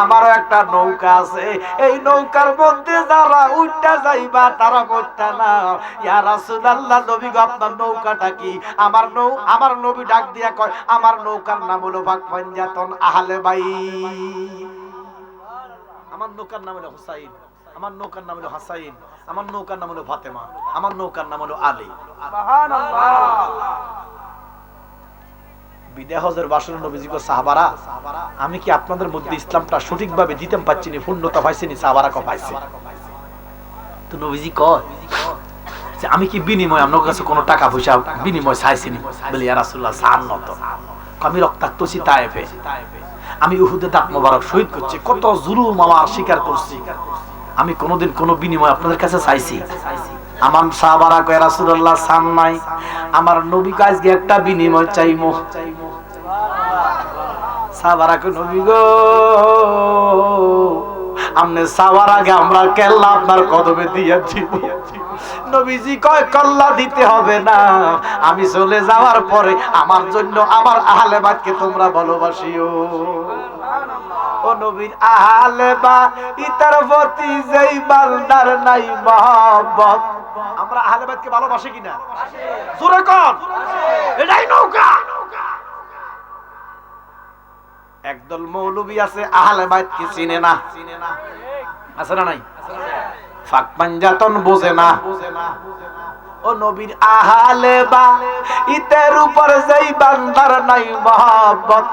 Speaker 2: আমারও একটা নৌকা আছে এই নৌকার মধ্যে যারা উঠতে যাইবা তারা মরতা না ইয়া রাসূলুল্লাহ নবী গো আপনার নৌকাটা কি আমার নবী ডাক দিয়া কয় আমার নৌকার নাম হলো পাঞ্জাতন আহলে বাইত আমার নৌকার নাম হলো হুসাইন আমার নৌকার নাম হলো হাসাইন আমার নৌকার নাম হলো ফাতেমা আমার নৌকার নাম হলো আলী সুবহানাল্লাহ বিদায় হজের বাসন নবীজি কো সাহাবারা আমি কি আপনাদের মধ্যে ইসলামটা সঠিকভাবে দিতে পারছি না পূর্ণতা পাইছিনি সাহাবারা কো পাইছে তো নবীজি কয় যে আমি কি বিনিময় আপনার কাছে কোনো টাকা পয়সা বিনিময় চাইছিনি বলি ইয়া রাসূলুল্লাহ সান নত আমি রক্তাক্ত হইছি তায়েফে আমি উহুদে দাঁত মোবারক শহীদ করছি কত জুলুম আমার স্বীকার করছি আমি কোনোদিন কোনো বিনিময় আপনাদের কাছে চাইছি আমার সাহাবারা কয় রাসূলুল্লাহ সান নাই আমার নবী কাছে একটা বিনিময় চাইমু সাহাবারা কয় নবী গো আমনে সাওয়ার আগে আমরা কেল্লা আপনার কদমে দিয়ে দিব নবীজি কয় কল্লা দিতে হবে না আমি চলে যাওয়ার পরে আমার জন্য আমার আহলে বাইতকে তোমরা ভালোবাসিও ও নবীর আহলে বাইতের প্রতি যেই বান্দার নাই মহব্বত আমরা আহলে বাইতকে ভালোবাসি কিনা জোরে কোন এটাই নৌকা একদল মৌলবী আছে আহলে বাইতকে চিনে না আছে না নাই ফাক পাঞ্জাতন বোঝে না ও নবীর আহলে বাইতের উপর যেই বান্দার নাই মহব্বত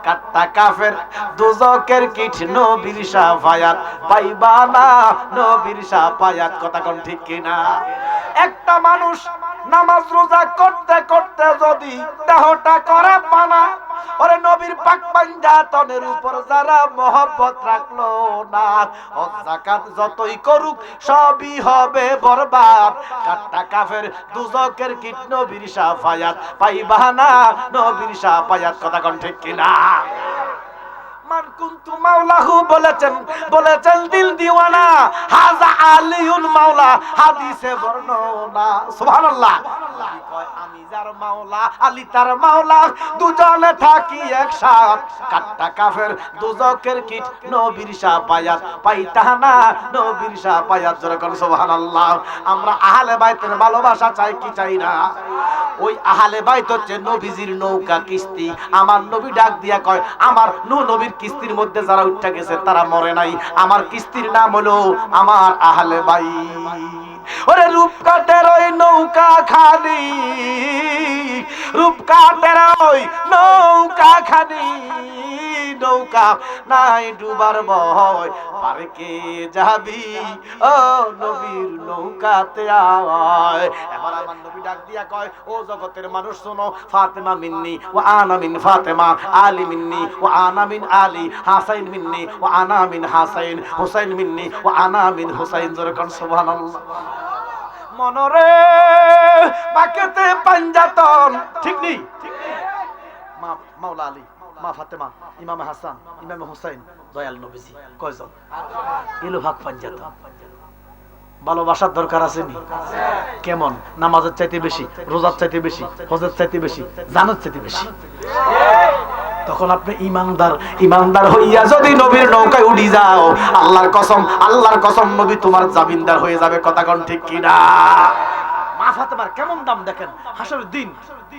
Speaker 2: কাট্টা কাফের দুজকের কীট নবীর শাফায়াত পাইবা না নবীর শাফায়াত কথা কোন ঠিক কিনা একটা মানুষ নামাজ রোজা করতে করতে যদি দেহটা করে পানা ওরে নবীর পাক পাঞ্জাতনের উপর যারা মহব্বত রাখলো না ও যাকাত যতই করুক সবই হবে বরবাদ কাট্টা কাফের দুজকের কীট নবীর শাফায়াত পাইবা না নবীর শাফায়াত কথা কোন ঠিক কিনা মান কুনতু মাওলাহু বলেছেন দিল দিওয়ানা হাযা আলিউল মাওলা হাদিসে বর্ণনা সুবহানাল্লাহ কয় আমি যার মাওলা আলী তার মাওলা দুজনে থাকি একসাথ কাট্টা কাফের দুজকের কীট নবীর শাফায়াত পাইতা না নবীর শাফায়াত জোরে কোন সুবহানাল্লাহ আমরা আহলে বাইতের ভালোবাসা চাই কি চাই না ওই আহলে বাইত হচ্ছে নবীজির নৌকা কিস্তি আমার নবী ডাক দিয়া কয় আমার নবীর কিস্তির মধ্যে যারা উঠে গেছে তারা মরে নাই আমার কিস্তির নাম হলো আমার আহলে বাইত ওরে রূপকাটের ওই নৌকা খালি রূপকাটের ওই নৌকা খালি নৌকা নাই ডুবার ভয় পারে কে যাবি ও নবীর নৌকা
Speaker 1: লুকাতে আয়। এবার আমার নবী ডাক দিয়া কয়, ও জগতের মানুষ শোনো, ফাতেমা মিন্নি ওয়া আনা মিন ফাতেমা, আলী মিন্নি ওয়া আনা মিন আলী, হাসাইন মিন্নি ওয়া আনা মিন হাসাইন, হুসাইন মিন্নি ওয়া আনা মিন হুসাইন। জোরে কোন সুবহানাল্লাহ। মনরে বাকেতে পাঞ্জাতন, ঠিক নেই? মা মাওলা আলী, মা ফাতেমা, ইমাম হাসান, ইমাম হুসাইন, দয়াল নবীজি কয়জন? এলো ভাগ পাঞ্জাতন। ভালোবাসার দরকার আছে নি? কেমন? নামাজের চাইতে বেশি, রোজার চাইতে বেশি, হজের চাইতে বেশি, জানার চাইতে বেশি। তখন আপনি ইমানদার হইয়া যদি নবীর নৌকায় উঠি যাও, আল্লাহর কসম নবী তোমার জামিনদার হয়ে যাবে। কথা কোন ঠিক কিনা? মা ফাতেমার কেমন দাম দেখেন। হাসরের দিন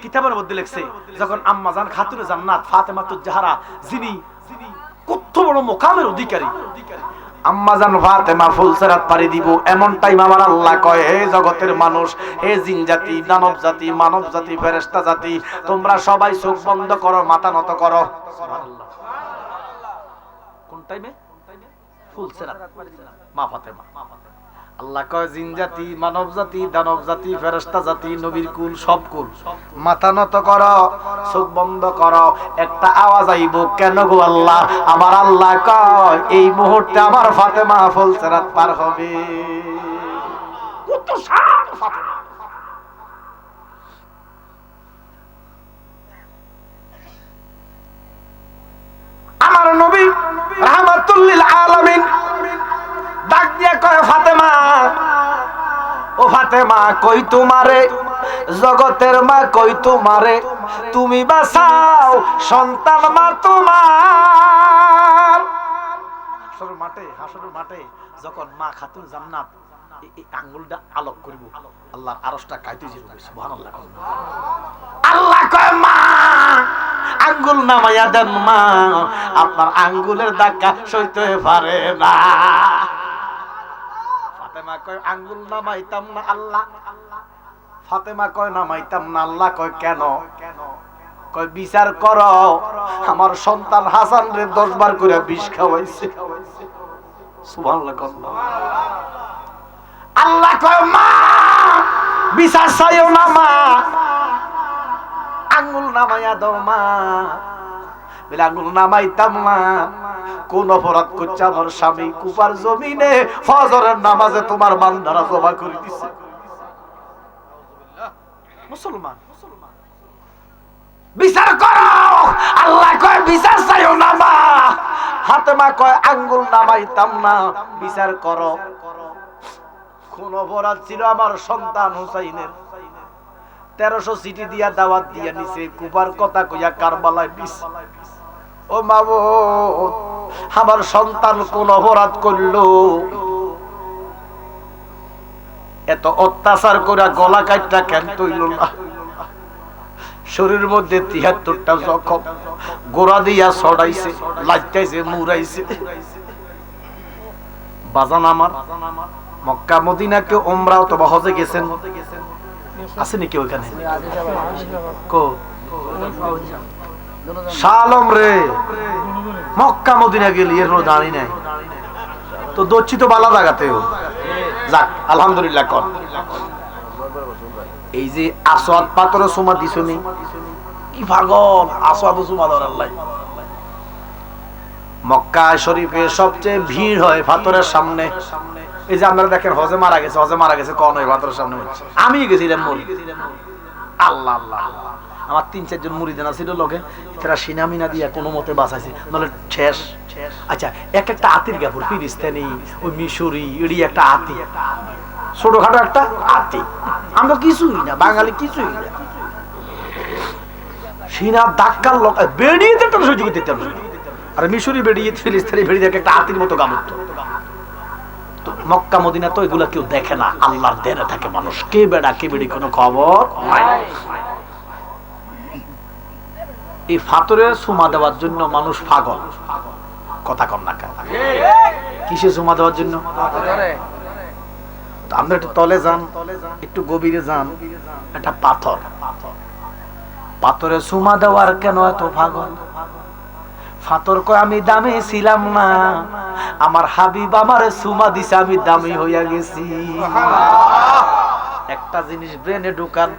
Speaker 1: কিতাবের মধ্যে লেখছে, যখন আম্মা জান খাতুনে জান্নাত ফাতেমাতুজ জাহরা, যিনি কত বড় মুকামের অধিকারী, আম্মা জান ফাতেমা ফুলসিরাত পাড়ি দিব, এমন টাইম আমার আল্লাহ কয়, হে জগতের মানুষ, হে জিন জাতি, দানব জাতি, মানব জাতি, ফেরেশতা জাতি, তোমরা সবাই চোখ বন্ধ করো, মাথা নত করো। সুবহানাল্লাহ। কোন টাইমে? ফুলসিরাত মা ফাতেমা। আল্লাহ কয়, জিন জাতি, মানব জাতি, দানব জাতি, ফেরেশতা জাতি, নবীর কুল, সব কুল, মাথা নত করো, চোখ বন্ধ করো। একটা আওয়াজ আইব, কেন গো আল্লাহ? আমার আল্লাহ কয়, এই মুহূর্তে আমার ফাতেমা ফুলসিরাত পার হবে। কত শান ফাতেমা! আমার নবী রাহমাতুল লিল আলামিন ডাক দিয়া কয়, ফাতেমা, ও ফাতেমা, কই তোমারে, জগতের মা কই তোমারে, তুমি বাঁচাও সন্তান মা তোমার। হাসরের মাঠে যখন মা খাতুন জান্নাত এই আঙ্গুলটা আলোক করিব, আল্লাহর আরশটা কাইতে যাবে। সুবহানাল্লাহ। আল্লাহ কয়, মা আঙ্গুল নামাইয়া দেন মা, আপনার আঙ্গুলের ধাক্কা সইতে পারে না। ফাতেমা কয়, আঙ্গুল নামাইতাম না আল্লাহ। ফাতেমা কয়, নামাইতাম না। আল্লাহ কয়, কেন? কয়, বিচার করো, আমার সন্তান হাসান রে 10 বার করে বিষ খাওয়াইছে। সুবহানাল্লাহ। আল্লাহ কয়, মা বিচার চাইও না মা, আঙ্গুল নামাইয়া দাও মা। বলে, আঙ্গুল নামাইতাম না। কোন অপরাধ করছে আমার স্বামী? কুফার জমিনে ফজরের নামাজে তোমার বান্দারা জমা করে দিছে। মুসলমান, বিচার করো। আল্লাহ কয়, বিচার চাইও না মা। ফাতেমা কয়, আঙ্গুল নামাইতাম না, বিচার করো। কোন অপরাধ ছিল আমার সন্তান হুসাইনের? 1300 চিঠি দিয়া দাওয়াত দিয়া নিছে, কুফার কথা কইয়া কারবালায় বিষ। ও মাবুদ, আমার সন্তান কোন অপরাধ করলো? এত অত্যাচার করে গলা কাটটা কেন তৈল না? শরীরের মধ্যে 73টা জখম, গোড়া দিয়া ছড়াইছে, লাইটাইছে, মুরাইছে। বাজান আমার, মক্কা মদিনা কেউ উমরা অথবা হজে গেছেন? আছে নাকি ওখানে? শালম রে, মক্কা মদিনা গেলি এর জানি নাই তো, দচ্ছি তো বালা জায়গাতেও। যাক আলহামদুলিল্লাহ। কর এই যে আসওয়াদ পাথরে সুমা দিছনি, কি পাগল আসওয়াদ সুমা দেওয়ার আল্লাহ। মক্কা শরীফে সবচেয়ে ভিড় হয় পাথরের সামনে। এই যে আপনারা দেখেন হজে মারা গেছে কোন ওই পাথরের সামনে হচ্ছে। আমি গেছিলাম মুড়ি, আল্লাহ আল্লাহ, আমার 3-4 জন মুরিদান ছিল লোকে, তারা সিনামিনা দিয়া কোনো মতে বাঁচাইছে, নলে শেষ। আচ্ছা, একটা আতির কাপড়, ফিলিস্তিনি, ওই মিশরি, এড়ি একটা আতি, ছোটখাটো একটা আতি। আমরা কিছুই না, বাঙালি কিছুই না। সিনা ধাক্কার লোক বেরিয়ে যেত সহ্য করতে দিতাম। আর মিশরি বেরিয়ে, ফিলিস্তিনি বেরিয়ে একটা আতির মতো গামুত। মক্কা মদিনা তো এগুলা কেউ দেখে না, আল্লাহর দেনে থাকে মানুষ। কে বেড়া কে বেড়ি কোনো খবর নাই। এই ফাতরে সুমা দেওয়ার জন্য মানুষ পাগল। কথা কম না, কিসে সুমা দেওয়ার জন্য? আমরা একটু তলে যান, একটু গভীরে যান, একটা পাথর, পাথরে সুমা দেওয়ার কেন এত পাগল?
Speaker 2: ফাতর কয় আমি দামি ছিলাম না, আমার হাবিব আমারে সুমা দিছে, আমি দামি হইয়া গেছি। একটা জিনিস ব্রেনে ঢুকান,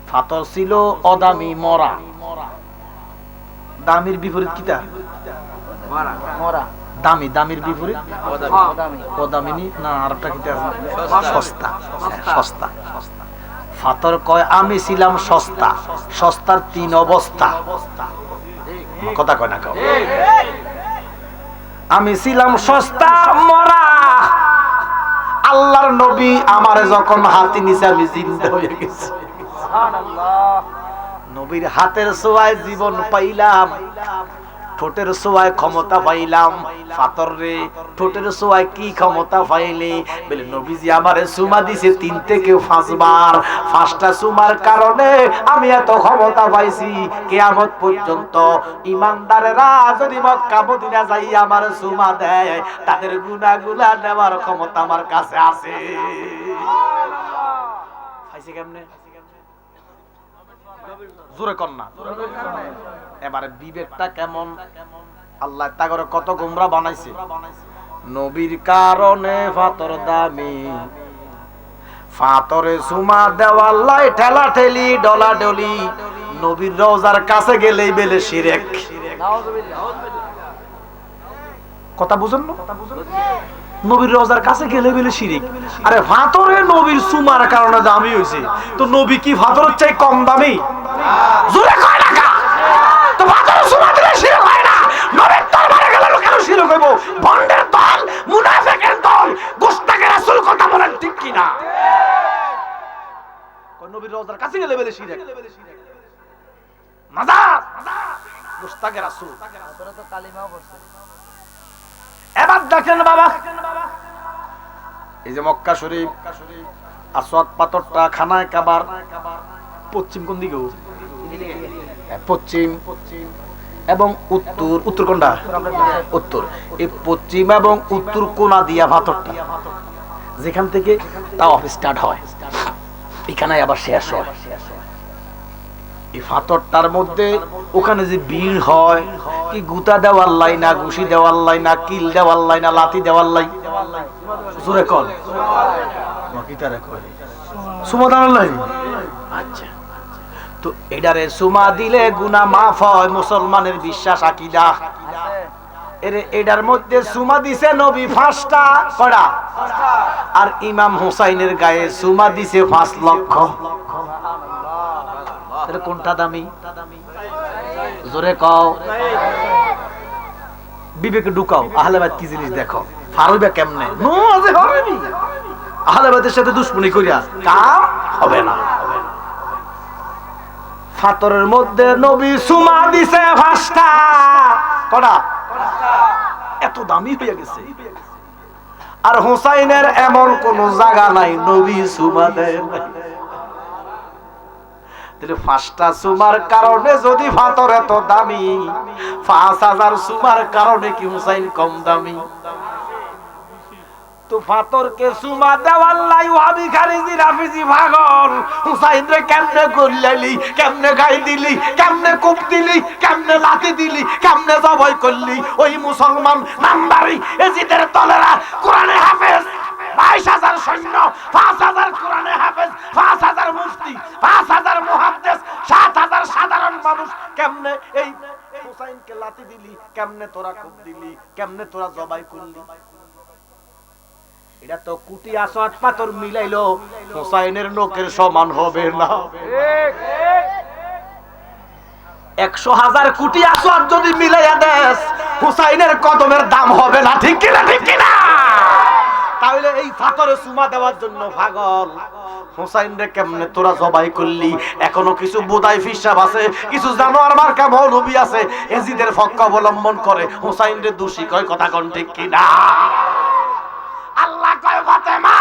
Speaker 2: ফাতর ছিল অদামি, মরা। দামির বিপরীত কিটা? মরা। দামি, দামির বিপরীত অদামিনী না, আরেকটা কিটা আছে? সস্তা। সস্তা। ফাতর কয় আমি ছিলাম সস্তা, সস্তার 3 অবস্থা। কথা কয় না কেউ? আমি ছিলাম সস্তা, মরা। আল্লাহর নবী আমারে যখন হাতে নিছে আমি জিন্দা হয়ে গেছি। নবীর হাতের ছোঁয়ায় জীবন পাইলাম, ঠোঁটের ছোঁয়ায় ক্ষমতা পাইলাম। ফাতর রে, ঠোঁটের ছোঁয়ায় কি ক্ষমতা পাইলি? বলে নবীজি আমারে চুমা দিছে 3 থেকে 5 বার। 5টা চুমার কারণে আমি এত ক্ষমতা পাইছি। কিয়ামত পর্যন্ত ইমানদারেরা যদি মক্কা মদিনা যাই আমার চুমা দেয়, তাদের গুনাহগুলো নেওয়ার ক্ষমতা আমার কাছে আছে। পাইছে কেমনে? জোরে কর না। এবারে বিবেকটা কেমন? আল্লাহ তাগরে কত গোমরা বানাইছে। নবীর কারণে ফাতর দামি, ফাতরে সুমা দেওয়ার লাই ঠেলা ঠেলি ডলা ডলি। নবীর রওজার কাছে গেলেই বেলে শিরক। কথা বুঝেন না? নবীর রওজার কাছে গেলে বেলে শিরক। আরে ফাতরে নবীর সুমার কারণে দামি হইছে, তো নবী কি ফাতরের চাই কম দামি? জোরে কয় না কা? তো ফাতরে সুমা দিলে শিরক হয় না? নবীর দরবারে গেলে কেন শিরক হইব? ভণ্ডের দল, মুনাফিকের দল, গোশতাকে রাসূল কথা বলেন ঠিক কি না? কোন নবীর রওজার কাছে গেলে বেলে শিরক। মাজার গোশতাকে রাসূল। তোরা তো কালিমাও পড়ছে। এবার দেখেন বাবা, এই যে মক্কা শরীফ, আসওয়াদ পাথরটা, খানায় কাবার পশ্চিম কোন দিকে? পশ্চিম এবং উত্তর। উত্তর কোনটা? উত্তর। এই পশ্চিম এবং উত্তর কোণা দিয়া পাথরটা, যেখান থেকে তাওয়াফ স্টার্ট হয়, এখানে আবার শেষ হয়। এই পাথরটার মধ্যে ওখানে যে ভিড় হয়, কি গুতা দেওয়ার লাই না, ঘুষি দেওয়ার লাই না, কিল দেওয়ার লাই না, লাথি দেওয়ার লাই? জোরে কর। সুমাদান লাই। আচ্ছা, তো এটারে সুমা দিলে গুনাহ মাফ হয়, মুসলমানের বিশ্বাস আকীদা। এটার মধ্যে সুমা দিছে নবী 5টা। কয়টা? আর ইমাম হুসাইনের গায়ে সুমা দিছে 5 লক্ষ। এটা কোনটা দামি? জোরে কও। বিবেকে ঢুকাও, আহলে বাইত কি জিনিস দেখো। ফারুইবা কেমনে? নো আছে হবেনি। আহলে বাইতের সাথে দুশমনি করিয়া কাম হবে না। ফাতরের মধ্যে নবী সুমা দিছে 5টা। কয়টা? এত দামি হয়ে গেছে। আর হুসাইনের এমন কোন জায়গা নাই নবী সুমা দেয় না। 5টা সুমার কারণে যদি ফাতর এত দামি, 5000 সুমার কারণে কি হুসাইন কম দামি? তো ফাতরকে সুমা দেওয়ার লাই ওয়াহাবি খারিজি রাফিজি পাগল। হুসাইন রে কেমনে গল্লালি, কেমনে গাই দিলি, কেমনে কূপ দিলি, কেমনে লাথি দিলি, কেমনে জবাই করলি? ওই মুসলমান নামদারি এজিদের দলেরা কোরআনে হাফেজ, 22,000 সৈন্য, 5,000 কোরআনে হাফেজ, 5,000 মুফতি, 5,000 মুহাদ্দিস, 7,000 সাধারণ মানুষ। কেমনে এই হুসাইনকে লাথি দিলি, কেমনে তোরা কূপ দিলি, কেমনে তোরা জবাই করলি? এটা তো কুটি আসওয়াদ পাথর মিলাইলো হুসাইনের নখের সমান হবে না। 100,000 কোটি আসওয়াদ যদি মিলাইয়া দেস, হুসাইনের কদমের দাম হবে না। ঠিক কিনা? ঠিক কিনা? তাহলে এই পাথরে চুমা দেওয়ার জন্য পাগল। হুসাইন রে কেমনে তোরা জবাই করলি? এখনো কিছু বুদাই ফিসাব আছে, কিছু জানোয়ার মার্কা মৌলবী আছে, এজিদের পক্ষ অবলম্বন করে হুসাইন রে দোষী কয়। কথা কোন ঠিক কিনা? আল্লাহ কয় ফাতেমা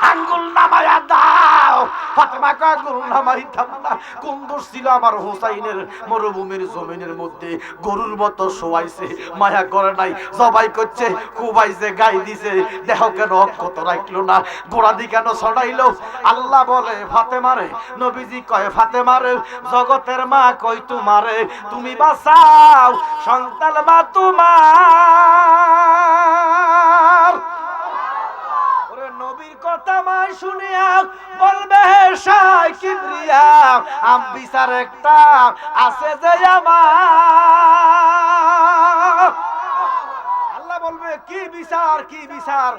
Speaker 2: আঙ্গুল নামায়া দাও,
Speaker 1: ফাতেমা কয় গরু নামাইতাম না। কোন দোষ ছিল আমার হোসাইনের মরুভূমির জমিনের মধ্যে গরুর মতো শোয়াইছে, মায়া করে নাই, জবাই করছে, কুবাইছে, গাই দিছে, দেহ কেন অক্ষত রাখলো না, গোড়াদি কেন ছড়াইলো? আল্লাহ বলে ফাতেমারে, নবীজি কয় ফাতেমারে, জগতের মা কই তোমারে, তুমি বাঁচাও সন্তান মা তোমার। ওরে নবীর কথা মাই শুনিয়া বলবে শাই কিবরিয়া, আম বিচার একটা আছে যে আমার। আল্লাহ বলবে কি বিচার, কি বিচার?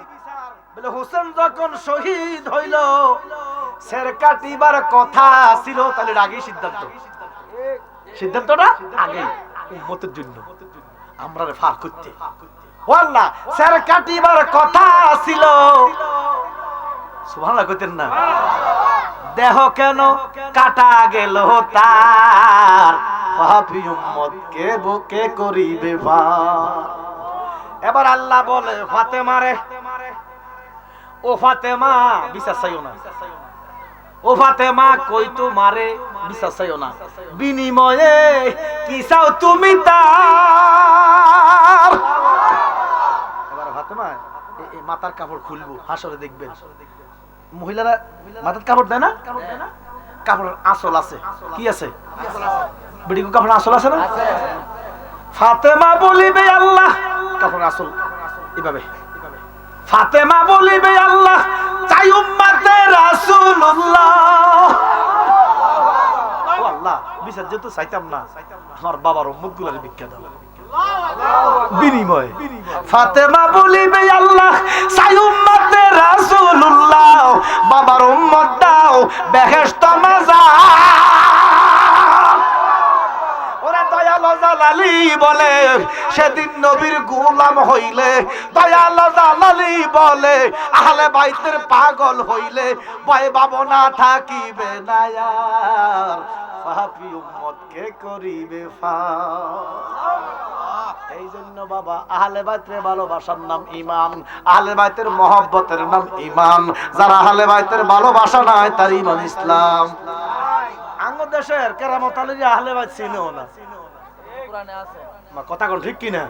Speaker 1: বলে হোসেন যখন শহীদ হইল, সের কাটিবার কথা ছিল, তাহলে আগেই সিদ্ধান্ত, সিদ্ধান্তটা আগে উম্মতের জন্য আমরা ফার করতে। ওয়াল্লাহ সের কাটিবার কথা ছিল, সুবহানাল্লাহ কইতেন না? দেহ কেন কাটা গেল তার, পাপী উম্মতকে বুকে করিবে ভার। এবার আল্লাহ বলে ফাতেমারে, ও ফাতেমা বিচার চাইও না, ও ফাতেমা কই তোমারে বিচার চাইও না, বিনিময়ে কি চাও তুমি তার। এবার ফাতেমা এই মাথার কাপড় খুলবো, হাসরে দেখবেন মহিলারা মাথার কাপড় দেয় না, কাপড়ের আঁচল আছে, কি আছে? বিড়িগো কাপড়ের আঁচল আছে না? ফাতেমা বলিবে আল্লাহ, কাপড়ের আঁচল এভাবে, ফাতেমা বলিবে আল্লাহ চাই উম্মতে রাসূলুল্লাহ। ও আল্লাহ, বিচার যেহেতু চাইতাম না, আমার বাবার উম্মত গুলার ভিক্ষা দাও বিনিময়। ফাতেমা বলিবে আল্লাহ চাই উম্মতে রাসূলুল্লাহ, বাবার উম্মত দাও বেহেশত মাযার। ওরা দয়াল জালালি বলে সেদিন নবীর গোলাম হইলে, দয়াল জালালি বলে আহলে বাইতের পাগল হইলে ভয় ভাবনা থাকিবে না আর, পাপী উম্মতকে করিবে ফার। এই জন্য বাবা আহলে বাইতের ভালোবাসার নাম ঈমান, আহলে বাইতের মহব্বতের নাম ঈমান। যারা আহলে বাইতের ভালোবাসা নাই তার ঈমান ইসলাম। আঙ্গ দেশের কেরামত আলীর আহলে বাইত চিনেও না, কোরআনে আছে মা, কথা কোন ঠিক কি না?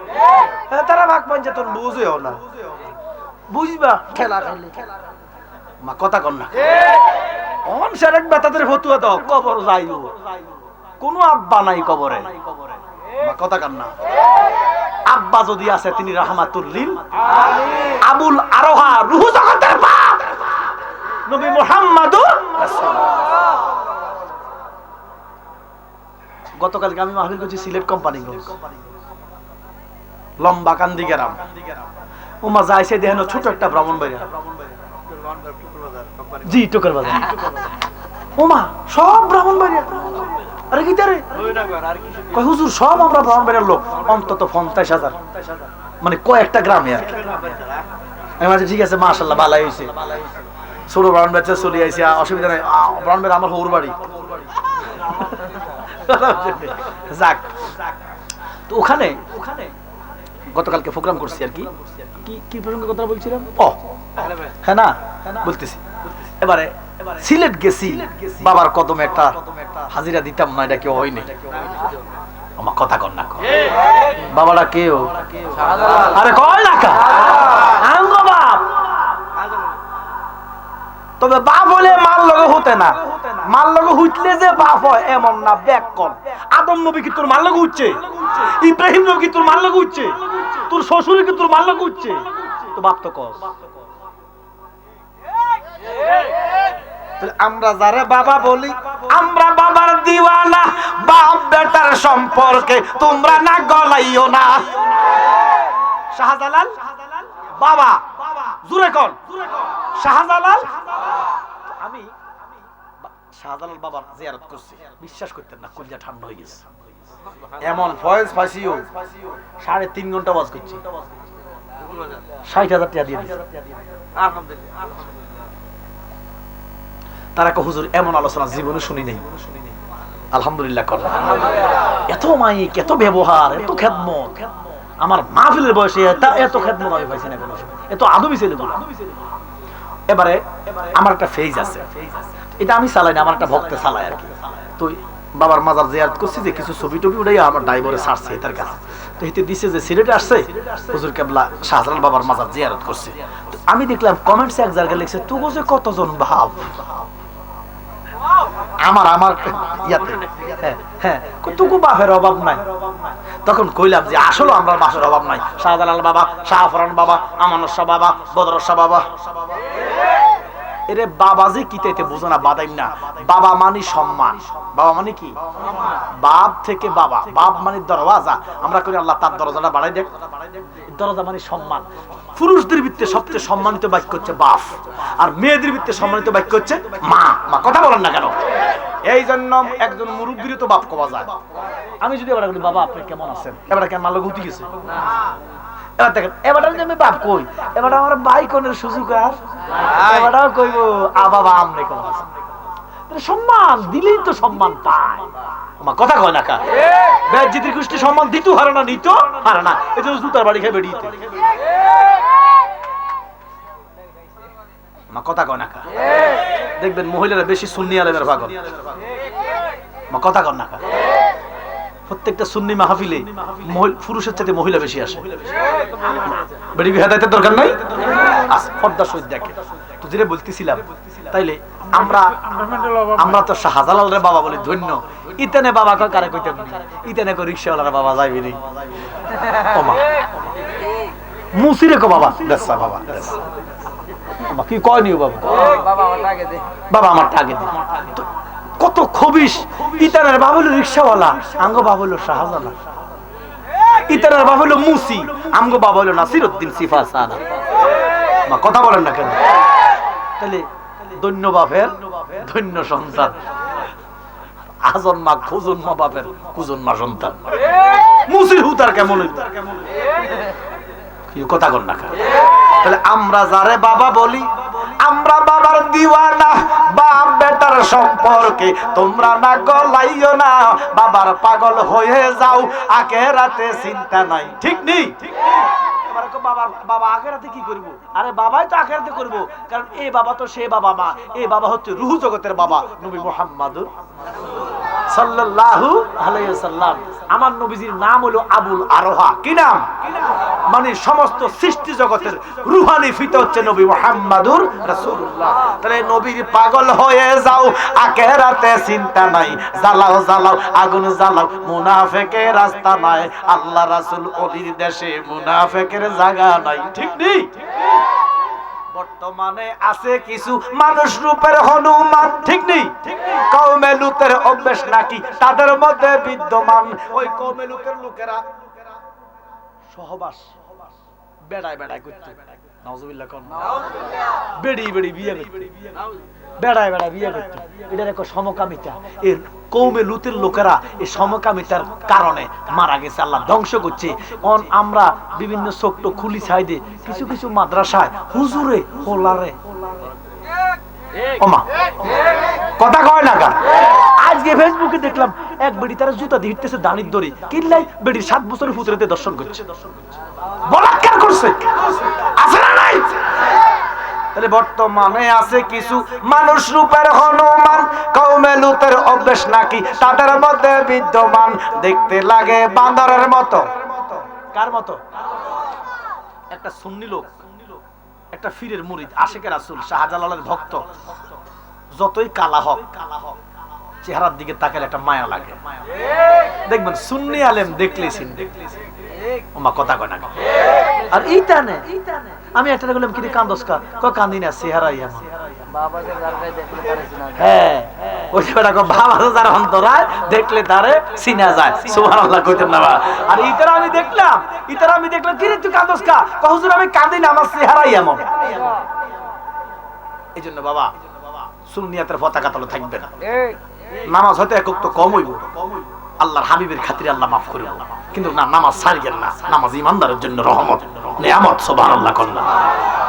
Speaker 1: তারা ভাগ পঞ্চায়েত বুঝেও না, বুঝবা খেলা খেলি মা, কথা কোন না? অন সেরেক বেতাদের ফতুয়া দাও, কবর যাইও, কোনো আব্বা নাই কবরে, কথা কান না? আব্বা যদি আছে তিনি রাহমাতুল লিল আলামিন, আবুল আরোহা রূহ জগতের বাপ নবী মুহাম্মদুর রাসূলুল্লাহ। গতকালকে আমি মাহফিল করছি সিলেট কোম্পানিগঞ্জ, লম্বা কান্দি গ্রাম, ওমা যাইছে দেখেন ছোট একটা ব্রাহ্মণবাড়িয়া, জি টুকার বাজার, ওমা সব ব্রাহ্মণবাড়িয়া। আরে কি তারে কয় হুজুর সব আমরা ব্রাহ্মণবাড়িয়ার লোক, অন্তত 50,000, মানে কয়েকটা গ্রামে আর কি। আমি বলছি ঠিক আছে মাশাআল্লাহ ভালোই হইছে, ছোট ব্রাহ্মণবাড়িয়া চলে আইছে, অসুবিধা নাই, ব্রাহ্মণবাড়িয়া আমার হৌর বাড়ি। যাক, তো ওখানে গতকালকে প্রোগ্রাম করছি আর কি, কি প্রসঙ্গে কথা বলছিলাম? ও হ্যাঁ না বলতেছি, এবারে সিলেট গেছি, বাবার কদমে একটা হাজিরা দিতাম না, এটা কেউ হয়নি। আমার কথা কর না, বাবাটা কেউ, আরে কয় না কা আঙ্গ বাপ, তবে বাপ হলে মাল লগে হতে না, মাল লগে হুইতলে যে বাপ হয় এমন না। ব্যাক কর, আদম নবী কি তোর মাল লগে উঠছে? ইব্রাহিম নবী কি তোর মাল লগে উঠছে? তোর শ্বশুর কি তোর মাল লগে উঠছে? তো বাপ তো কস। আমরা যারা বাবা বলি, আমরা বাবার দিওয়ানা, বাপ বেটার সম্পর্কে তোমরা না গলাইও না। শাহজালাল বাবা, জুরে কর শাহজালাল। আমি শাহজালাল বাবার জিয়ারত করছি, বিশ্বাস করতেন না, কলিজা ঠান্ডা হয়ে গেছে। এমন ফয়েজ ফাঁসিও 3.5 ঘন্টা ওয়াজ করছি, 60,000 টাকা দিয়ে দিয়েছে। তারা হুজুর এমন আলোচনা জীবনে শুনি নাই। আলহামদুলিল্লাহ কর, এত মাইক, এত ব্যবহার, এত খেদমত, আমার মাহফিলের বয়সে এত খেদমত আমি পাইছি না কোনো সময়, এত আদবি ছেলে বলা। এবারে আমার একটা ফেজ আছে,
Speaker 2: এটা আমি চালাই না, আমার একটা ভক্তে চালায় আর কি। তো বাবার মাজার জিয়ারত করছি, যে কিছু ছবি টবি উঠাই আমার ড্রাইভারে ছাড়ছে তার কাছে। তো এতে দিছে যে সিলেটে আসছে হুজুর কেবলা শাহজালাল বাবার মাজার জিয়ারত করছে। তো আমি দেখলাম কমেন্টসে এক জায়গায় লিখছে, তুগো যে কতজন ভাব আমার ইয়াতে, হ্যাঁ তুকু বাপের অভাব নাই। তখন কইলাম যে আসলে আমরা বাপের অভাব নাই। শাহজালাল বাবা, শাহফরান বাবা, আমানুর শাহ বাবা, বদর শাহ বাবা, এরে বাবা যে কি তাইতে বুঝো না, বাদাইম না। বাবা মানে সম্মান। বাবা মানে কি? বাপ থেকে বাবা, বাপ মানে দরওয়াজা। আমরা করি আল্লাহ তার দরজাটা বাড়াই দেখ। দরজা মানে সম্মান। পুরুষদের ভিতরে সবচেয়ে সম্মানিত বাক্য হচ্ছে বাপ, আর মেয়েদের ভিতরে সম্মানিত বাক্য হচ্ছে মা। মা কথা বলেন না কেন? এই জন্য একজন মুরব্বীর তো বাপ কওয়া যায়। আমি যদি এবার বলি বাবা আপনি কেমন আছেন, এবার কেন মাল গুটি গেছে, এবার দেখেন এবার আমি বাপ কই, এবার আমার ভাই কোনের সুযোগ আর এবারও কইব বাবা আপনি কেমন আছেন। সম্মান দিলেই তো সম্মান পায়। আমার কথা কয় না কা বেজ্জিতির গোষ্ঠী সম্মান দিত হারে না, নিত হারে না, এই জন্য জুতার বাড়ি খেয়ে বেরিয়ে আমার কথা কয় না কা। দেখবেন মহিলারা বেশি সুন্নি আলেমের পাগল। আমার কথা কয় না কা। প্রত্যেকটা সুন্নি মাহফিলে পুরুষের চাইতে মহিলা বেশি আসে। বেড়ি হেদায়েতের দরকার নাই, পর্দা সহিত দেখে। তো যেটা বলতেছিলাম, তাইলে আমরা তো শাহজালালের বাবা বলি ধন্য। ইতেনে বাবা কারে কইতেন, ইতেনে কো রিকশাওয়ালার বাবা যাইবি নি, ওমা মুসিরে কো বাবা দেসা বাবা কি কয় নিও বাবা, বাবা আমার টাকে দে। কত খবিস। ইতানের বাবা হলো রিকশাওয়ালা, আঙ্গ বাবা হলো শাহজালাল। ইতানের বাবা হলো মুসি, আমগো বাবা হলো নাসিরউদ্দিন সিফা সানা। মা কথা বলেন না কেন? তাহলে ধন্য বাপের ধন্য সন্তান, আজন মা খুজন মা বাপের কুজন মা সন্তান। মুসির হুতার কেমন কথা কন না। তাহলে আমরা যারে বাবা বলি, আমরা বাবার দিওয়ানা। বাপ বেটার সম্পর্কে তোমরা না গলাইও না, বাবার পাগল হয়ে যাও, আখেরাতে চিন্তা নাই। ঠিক নেই? বাবা আখেরাতে কি করবো? আরে বাবাই তো আখেরাতে করবো, কারণ এই বাবা তো সে বাবা মা। এই বাবা হচ্ছে রুহ জগতের বাবা, নবী মুহাম্মদুর সাল্লাল্লাহু আলাইহি ওয়াসাল্লাম। আমার নবীজির নাম হলো আবুল আরোহা। কি নাম? মানে সমস্ত সৃষ্টি জগতের রুহানি ফিতা হচ্ছে নবী মুহাম্মদুর রাসূলুল্লাহ। তাহলে নবীর পাগল হয়ে যাও, আখেরাতে চিন্তা নাই। জ্বালাও জ্বালাও আগুন জ্বালাও, মুনাফিকের রাস্তা নাই। আল্লাহ রাসূল ওলির দেশে মুনাফিকের জায়গা নাই। ঠিক নেই? বর্তমানে আছে কিছু মানুষ রূপের হনুমান। ঠিক নেই? কওমে লুতের অভ্যাস নাকি তাদের মধ্যে বিদ্যমান। ওই কওমে লুতের লোকেরা সহবাস বেড়ায় বেড়ায় করতে, নাউজুবিল্লাহ কোন বেড়ি বেড়ি বিয়ে করতে, বেড়ায় বেড়ায় বিয়ে করতে। এটার একটা সমকামিতা। এর কওমে লুতের লোকেরা এই সমকামিতার কারণে মারা গেছে, আল্লাহ ধ্বংস করছে। আমরা বিভিন্ন ছোট্ট খুলি সাইডে কিছু কিছু মাদ্রাসায় হুজুরে হোলারে ওমা কথা কয় না কা। আজকে ফেসবুকে দেখলাম এক বেড়ি তারা জুতা দিয়ে হিটতেছে দানির দড়ি, কিনলাই বেড়ির 7 বছরের পুত্রতে দর্শন করছে, বলাৎকার করছে। আছে না নাই? তাহলে বর্তমানে আছে কিছু মানুষ রূপের হনুমান, কওমে লুতের অভ্যাস নাকি তাদের মধ্যে বিদ্যমান। দেখতে লাগে বান্দরের মতো। কার মতো? একটা সুন্নি লোক, একটা ফিরের মুরিদ, আশিকের রাসূল, শাহজালালের ভক্ত। যতই কালা হোক, চেহারার দিকে তাকালে একটা মায়া লাগে। দেখবেন সুন্নি আলেম দেখলে ওমা কথা কয় না। আর এইটা নে আমি একটা বললাম কি কান্দসকা, কয় কান্দি না, চেহারাই এমন। হ্যাঁ ওই বেটা বাবা যার অন্তরায় দেখলে তারে চিনা যায়। সুবহানাল্লাহ কইতেন না? আর ইতারা আমি দেখলাম কি রে তুই কান্দসকা, কয় হুজুর আমি কান্দি না, আমার চেহারাই এমন। এইজন্য বাবা সুন্নিয়াতের পতাকা তলে থাকবে না। নামাজ হয়তো একক তো কম হইব, আল্লাহর হাবিবের খাতিরে আল্লাহ মাফ করিব, কিন্তু না নামাজ ছাড়িয়েন না। নামাজ ইমানদারের জন্য রহমত, নিয়ামত। সুবহানাল্লাহ কন্না।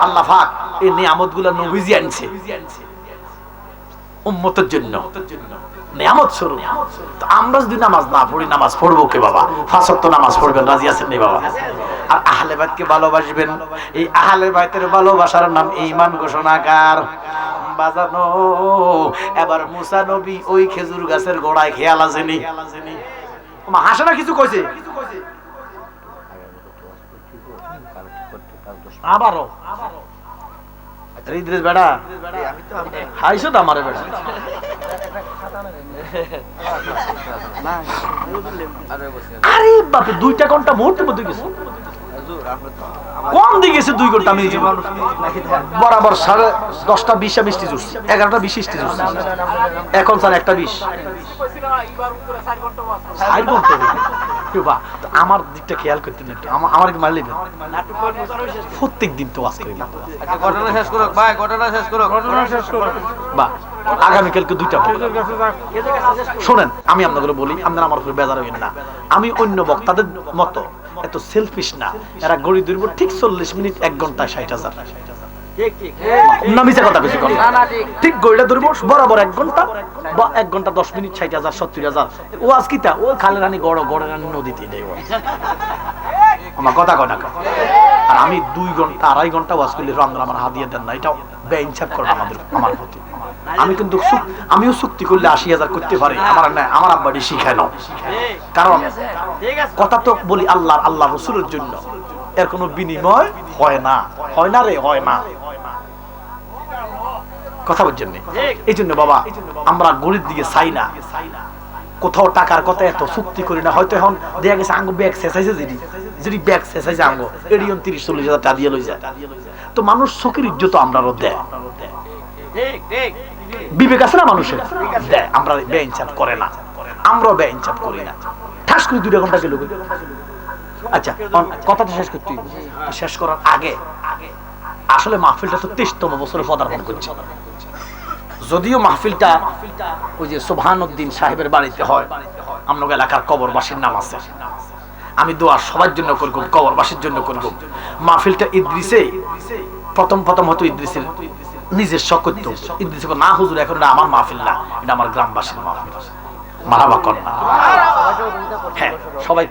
Speaker 2: আল্লাহ পাক এই নিয়ামতগুলো নবীজি আনছে। উম্মতের জন্য নিয়ামত স্বরূপ। তো আমরা যদি নামাজ না পড়ি, নামাজ পড়বো কে বাবা? 5 ওয়াক্ত নামাজ পড়বেন, রাজি আছেন নি বাবা? আর আহলে বাইতকে ভালোবাসবেন। এই আহলে বাইতের ভালোবাসার নাম ঈমান ঘোষণাকার। বাজানো এবার মুসা নবী ওই খেজুর গাছের গোড়ায় খেয়াল আসেনি, হাসে না কিছু কইছে আবারও ইদ্রিস বেড়া হাইছো তো আমারে বেড়া আরে বাপে 2টা ঘন্টা মুহূর্তের মধ্যে গেছে, কম দিয়ে গেছে 2 ঘন্টা। আমি বরাবর 10:30 বৃষ্টি জুড়ছি, 11টা 20 বৃষ্টি জুড়ছি, এখন স্যার 1:20 আমার দিকটা খেয়াল করতে না একটু, আমার কি মারলি প্রত্যেক দিন তো ওয়াজ করি বা আগামীকালকে 2টা শোনেন। আমি আপনাদের বলি, আপনারা আমার উপর বেজার হইেন না। আমি অন্য বক্তাদের মতো এত সেলফিশ না। এরা গড়ি ধরব ঠিক 40 মিনিট 1 ঘন্টায় 60,000 না, মিছা কথা বেশি করে ঠিক গড়িটা ধরবো বরাবর 1 ঘন্টা বা 1 ঘন্টা 10 মিনিট 60,000 70,000। ও আজ কিতা ও খালে রানী গড় রানী নদীতে দেব আমার কথা কয়। আর আমি 2 ঘন্টা 2.5 ঘন্টা ওয়াজ করলে আপনারা আমার হাত দিয়ে দেন না, এটা বেইনসাফ করেন আমার প্রতি। আমি কিন্তু আমিও চুক্তি করলে 80,000 করতে পারি, আমার আব্বাটি শিখায় না। কারণ কথা তো বলি আল্লাহ রসুলের জন্য, এর কোনো বিনিময় হয় না রে, হয় না। কথা বলছেন না? এই জন্য বাবা আমরা গরিব দিকে চাই না, কোথাও টাকার কথা এত চুক্তি করি না। হয়তো এখন দেখা গেছে আঙ্গো ব্যাগ শেষাইছে, যদি ব্যাগ শেষাইছে আঙ্গো এডিয়ন 30-40,000 টাকা দিয়ে লই যায়। তো মানুষ চোখের ইজ্জত আমরাও দেয়, বিবেক আছে না মানুষের, দেয়। আমরা বেইনসাফ করে না, আমরাও বেইনসাফ করি না। ঠাস করে 2 ঘন্টা গেল। আচ্ছা কথাটা শেষ করতে, শেষ করার আগে আসলে মাহফিলটা তো 23তম বছরে পদার্পণ করছে। যদিও মাহফিলটা ওই যে সুবহানুদ্দিন সাহেবের বাড়িতে হয়, আমরা এলাকার কবরবাসীর নাম আছে। আমি দোয়া সবার জন্য করব, কবরবাসীর জন্য করব। মাহফিলটা ইদ্রিসে প্রথম হতো ইদ্রিসের নিজস্ব করতো। ইদ্রিস না হুজুর এখন আমার মাহফিল না, এটা আমার গ্রামবাসীর মাহফিল। মারাবা কর না, হ্যাঁ সবাই